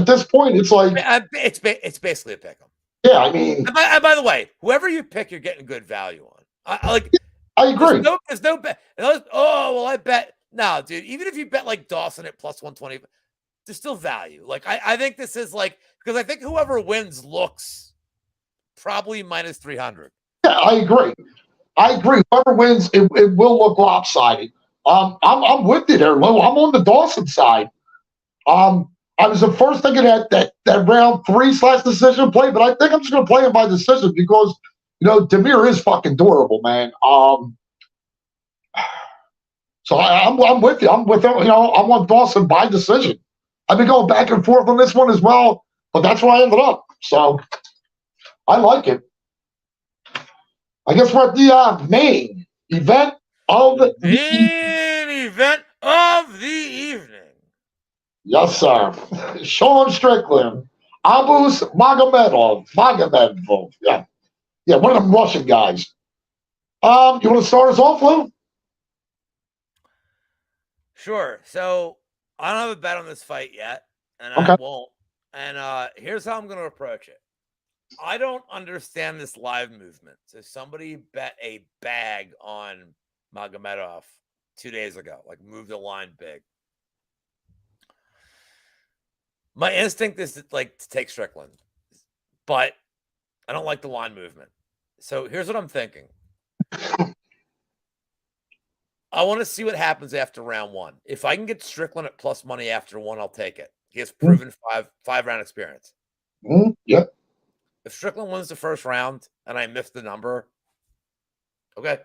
this point? It's like it's basically a pick'em. Yeah, I mean. And by the way, whoever you pick, you're getting good value on. I agree. There's no bet. Oh well, I bet. No, dude. Even if you bet like Dawson at plus 120, there's still value. Like I think this is like, because I think whoever wins looks probably minus 300. Yeah, I agree. Whoever wins, it will look lopsided. I'm with you there, Lou. I'm on the Dawson side. I was the first thinking that round 3/decision play, but I think I'm just going to play him by decision because Demir is fucking durable, man. So I'm with you. I'm with him. I want Dawson by decision. I've been going back and forth on this one as well, but that's where I ended up. So I like it. I guess we're at the main event of the evening. Yes, sir. Sean Strickland, Abus Magomedov. Yeah, one of them Russian guys. You want to start us off, Lou? Sure. So I don't have a bet on this fight yet, and I won't. And here's how I'm going to approach it. I don't understand this live movement. So somebody bet a bag on Magomedov 2 days ago, like moved the line big. My instinct is to take Strickland, but I don't like the line movement. So here's what I'm thinking. I want to see what happens after round one. If I can get Strickland at plus money after one, I'll take it. He has proven five round experience. Yep. If Strickland wins the first round and I miss the number, okay.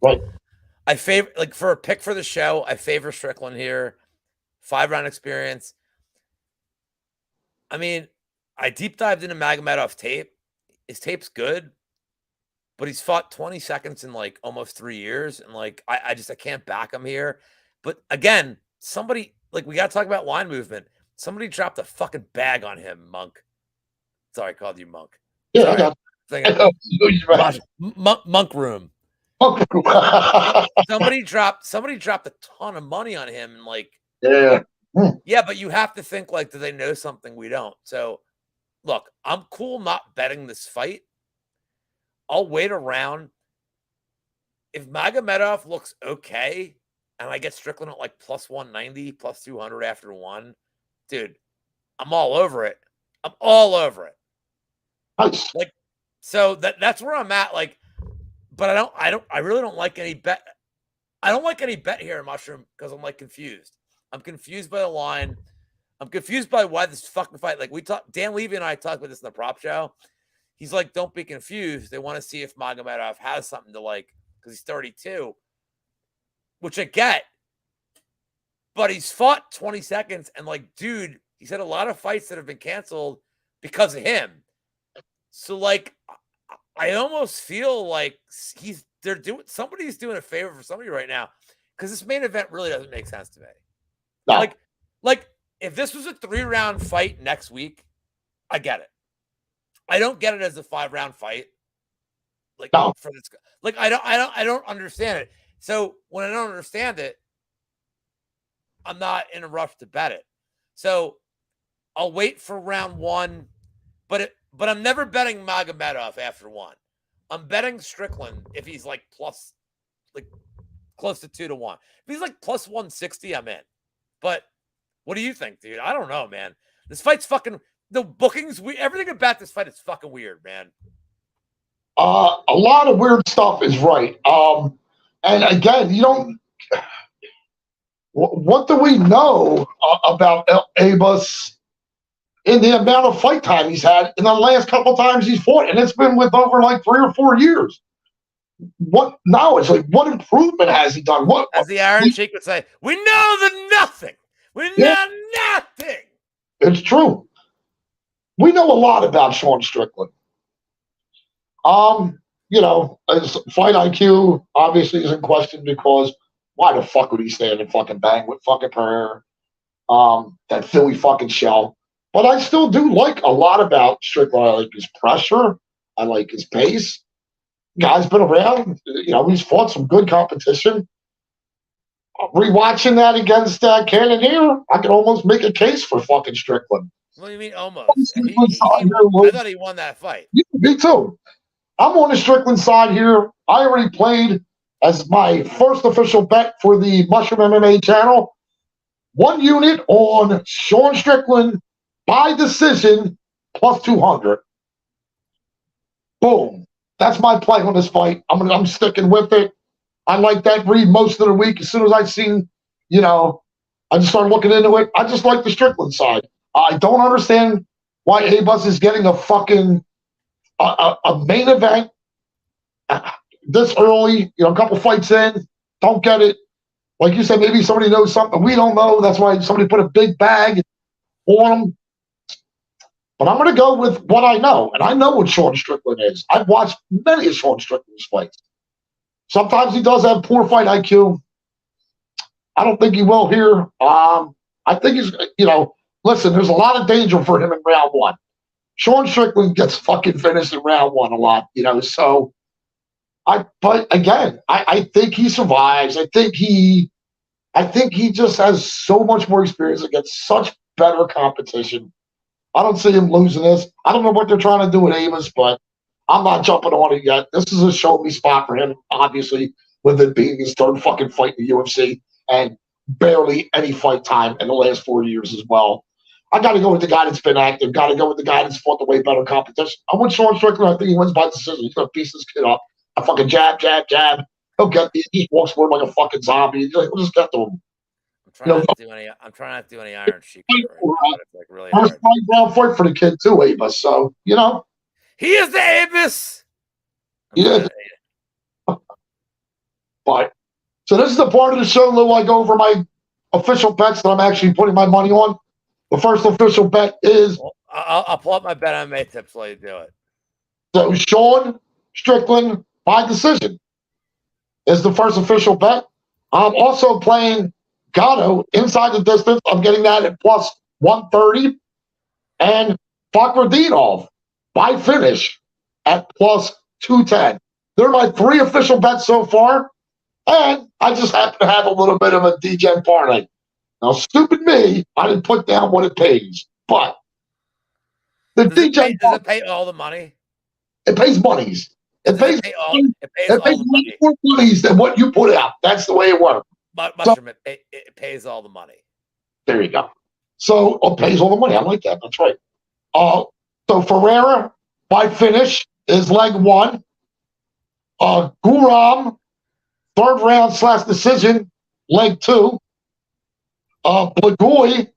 Right. I favor, for a pick for the show, I favor Strickland here. 5 round experience. I mean, I deep dived into Magomedov tape. His tape's good, but he's fought 20 seconds in almost 3 years. And I can't back him here. But again, somebody, we got to talk about line movement. Somebody dropped a fucking bag on him, Monk. Sorry, I called you Monk. Yeah, Monk room. Somebody dropped a ton of money on him, and yeah, but you have to think do they know something we don't? So, look, I'm cool not betting this fight. I'll wait around. If Magomedov looks okay, and I get Strickland at plus 190, plus 200 after one, dude, I'm all over it. I'm all over it. Nice. So that's where I'm at. But I really don't like any bet. I don't like any bet here in Mushroom because I'm confused. I'm confused by the line. I'm confused by why this fucking fight. Dan Levy and I talked about this in the prop show. He's don't be confused. They want to see if Magomedov has something to because he's 32, which I get. But he's fought 20 seconds and dude, he's had a lot of fights that have been canceled because of him. So I almost feel somebody's doing a favor for somebody right now because this main event really doesn't make sense to me. No. If this was a 3-round fight next week, I get it. I don't get it as a 5-round fight. No. For this, I don't understand it. So when I don't understand it, I'm not in a rush to bet it. So I'll wait for round one, but I'm never betting Magomedov after one. I'm betting Strickland if he's plus, close to 2-1. If he's plus 160, I'm in. But what do you think, dude? I don't know, man. This the bookings, everything about this fight is fucking weird, man. A lot of weird stuff is right. And again, you don't. What do we know about Abus in the amount of fight time he's had in the last couple times he's fought? And it's been with over like 3 or 4 years. What knowledge? Like, what improvement has he done? What, as the Iron Sheik would say, we know the nothing. We know nothing. It's true. We know a lot about Sean Strickland. You know, his fight IQ obviously is in question because why the fuck would he stand and fucking bang with fucking Pereira? That Philly fucking shell. But I still do like a lot about Strickland. I like his pressure. I like his pace. Guy's been around. You know, he's fought some good competition. Rewatching that against Cannonier, I can almost make a case for fucking Strickland. What do you mean almost? I thought he won that fight. Yeah, me too. I'm on the Strickland side here. I already played as my first official bet for the Mushroom MMA channel. 1 unit on Sean Strickland by decision plus 200. Boom. That's my play on this fight. I'm sticking with it. I like that read most of the week. As soon as I seen, you know, I just started looking into it. I just like the Strickland side. I don't understand why Abus is getting a fucking a main event this early. You know, a couple fights in. Don't get it. Like you said, maybe somebody knows something we don't know. That's why somebody put a big bag on him. But I'm going to go with what I know, and I know what Sean Strickland is. I've watched many of Sean Strickland's fights. Sometimes he does have poor fight IQ. I don't think he will here. I think he's, you know, listen, there's a lot of danger for him in round 1. Sean Strickland gets fucking finished in round 1 a lot, you know, so but again, I think he survives. I think he just has so much more experience against such better competition. I don't see him losing this. I don't know what they're trying to do with Amos, but I'm not jumping on it yet. This is a show me spot for him, obviously, with it being his 3rd fucking fight in the UFC and barely any fight time in the last 4 years as well. I got to go with the guy that's been active. Got to go with the guy that's fought the way better competition. I'm with Sean Strickland. I think he wins by decision. He's going to piece this kid up. A fucking jab, jab, jab. He'll get me. He walks forward like a fucking zombie. We'll just get to him. I'm trying not to do any Iron Sheik. Like really hard. First round fight for the kid too, Abus. So you know, he is the Abus. Yeah. But so this is the part of the show, Lou. I go over my official bets that I'm actually putting my money on. The first official bet is. Well, I'll pull up my bet on May tips while you do it. So Sean Strickland by decision is the first official bet. I'm also playing Gatto inside the distance. I'm getting that at plus 130. And Fakradinov by finish at plus 210. They're my 3 official bets so far. And I just happen to have a little bit of a DEGEN parlay. Now, stupid me, I didn't put down what it pays. But the DEGEN does it pay all the money? It pays monies. It pays all the money. More monies than what you put out. That's the way it works. Mushroom, it pays all the money. There you go. So it pays all the money. I like that. That's right. So Ferreira by finish is leg 1. Guram, 3rd round / decision, leg 2. Blagoy,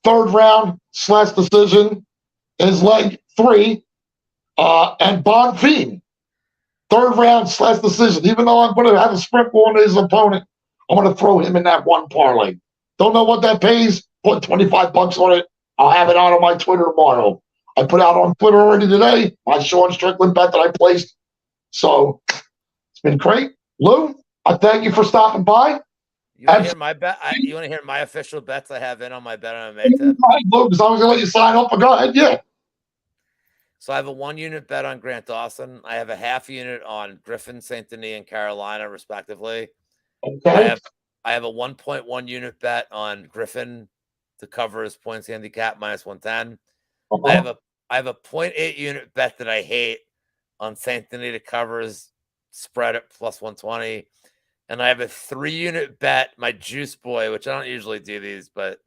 3rd round / decision, is leg 3. And Bonfim, 3rd round / decision. Even though I'm going to have a sprinkle on his opponent, I'm going to throw him in that 1 parlay. Don't know what that pays. Put $25 on it. I'll have it out on my Twitter tomorrow. I put out on Twitter already today my Sean Strickland bet that I placed. So it's been great. Lou, I thank you for stopping by. You want to hear my bet? You want to hear my official bets I have in on my bet on May tip? Because I was going to let you sign up. But go ahead, yeah. So I have a 1 unit bet on Grant Dawson. I have a half unit on Griffin, St. Denis, and Carolina, respectively. Okay. I have a 1.1 unit bet on Griffin to cover his points handicap minus 110. I have a 0.8 unit bet that I hate on St. Denis to cover his spread at plus 120. And I have a 3 unit bet, my Juice Boy, which I don't usually do these, but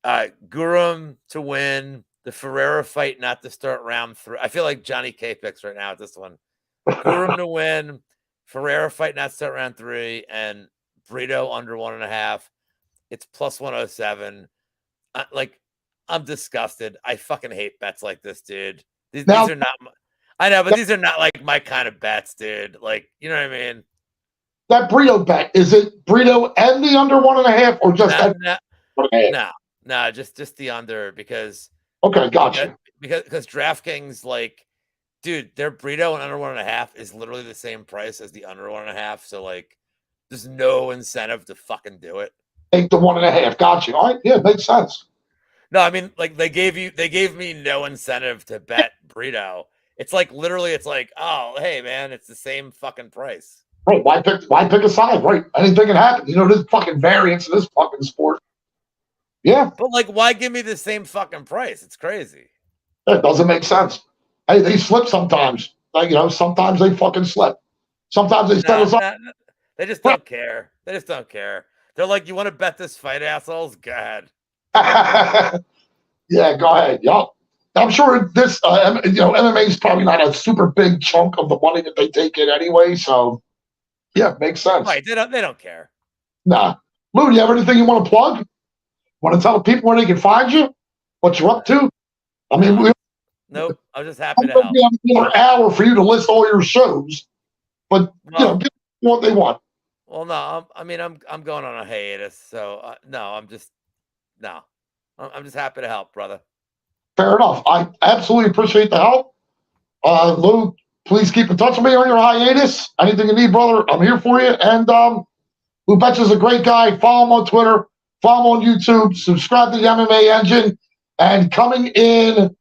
Guram to win, the Ferreira fight not to start round 3. I feel like Johnny K picks right now at this one. Gurum to win, Ferreira fight not to start round 3, and Brito under 1.5. It's plus 107. I'm disgusted. I fucking hate bets like this, dude. These are not. I know, but these are not like my kind of bets, dude. Like, you know what I mean? That Brito bet, is it Brito and the under 1.5 or just No, just the under because. Okay, gotcha. Because DraftKings, like, dude, their Brito and under 1.5 is literally the same price as the under 1.5. So like, there's no incentive to fucking do it. Take the 1.5. Gotcha. All right, yeah, makes sense. No, I mean, like they gave me no incentive to bet Brito. It's like literally, it's like, oh, hey man, it's the same fucking price. Right? Why pick a side? Right? Anything can happen. You know, there's fucking variance in this fucking sport. Yeah, but like, why give me the same fucking price? It's crazy. It doesn't make sense. Hey, they slip sometimes. Like, you know, sometimes they fucking slip. Sometimes they set us up. They just don't care. They just don't care. They're like, you want to bet this fight, assholes? Go ahead. Yeah, go ahead. Yup. I'm sure this, MMA is probably not a super big chunk of the money that they take in anyway. So, yeah, makes sense. Right? They don't care. Nah, Lou, do you have anything you want to plug? Want to tell people where they can find you? What you're up to? I mean, nope. I'm just happy to help. Another hour for you to list all your shows, but give them what they want. Well, no, I'm going on a hiatus, so no, I'm just happy to help, brother. Fair enough. I absolutely appreciate the help. Lou, please keep in touch with me on your hiatus. Anything you need, brother, I'm here for you. And Lou Betcha's a great guy. Follow him on Twitter. Follow him on YouTube. Subscribe to the MMA Engine. And coming in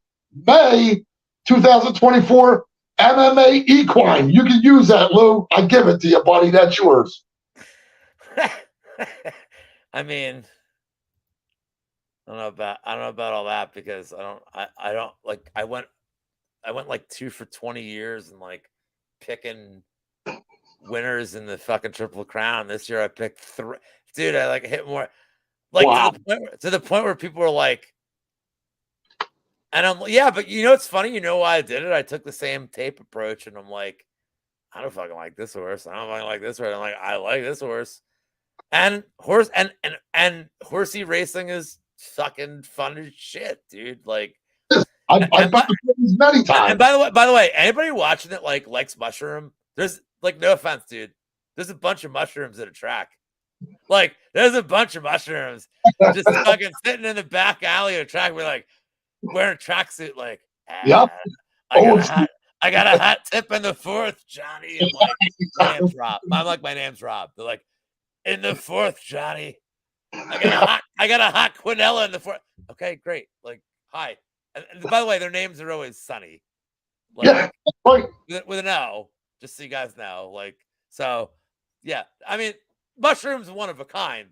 May 2024, MMA Equine. You can use that, Lou. I give it to you, buddy. That's yours. I mean, I don't know about all that because I don't like I went like 2 for 20 years and like picking winners in the fucking Triple Crown. This year I picked 3. Dude, I like hit more like to the point where people were like, and I'm yeah, but you know it's funny, you know why I did it? I took the same tape approach and I'm like, I don't fucking like this horse. I don't fucking like this horse. I'm like, I like this horse. And horsey racing is fucking fun as shit, dude. Like I've been many times. And by the way, anybody watching it like likes mushroom, there's like no offense, dude. There's a bunch of mushrooms at a track. Like there's a bunch of mushrooms just fucking sitting in the back alley of a track. We're like wearing a tracksuit, like yep. I got a hot tip in the 4th, Johnny. I'm like, my name's Rob. I'm like, my name's Rob. They're like, in the 4th, Johnny. I got a hot quinella in the 4th. Okay, great. Like, hi. And by the way, their names are always Sunny. Like, yeah, right. With an O, just so you guys know. Like, so, yeah. I mean, mushroom's one of a kind,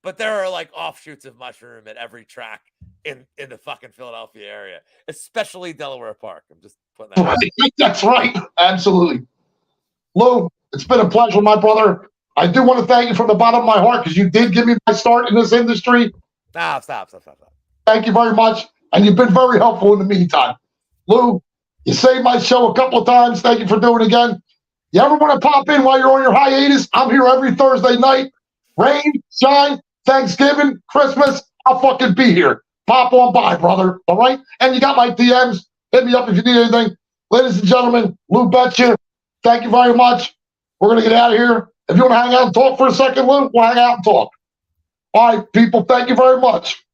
but there are like offshoots of mushroom at every track in the fucking Philadelphia area, especially Delaware Park. I'm just putting that right. That's right. Absolutely. Lou, it's been a pleasure, my brother. I do want to thank you from the bottom of my heart because you did give me my start in this industry. Stop. Thank you very much. And you've been very helpful in the meantime. Lou, you saved my show a couple of times. Thank you for doing it again. You ever want to pop in while you're on your hiatus? I'm here every Thursday night. Rain, shine, Thanksgiving, Christmas, I'll fucking be here. Pop on by, brother. All right? And you got my DMs. Hit me up if you need anything. Ladies and gentlemen, Lou Betcha, thank you very much. We're going to get out of here. If you want to hang out and talk for a second, Lou, we'll hang out and talk. All right, people, thank you very much.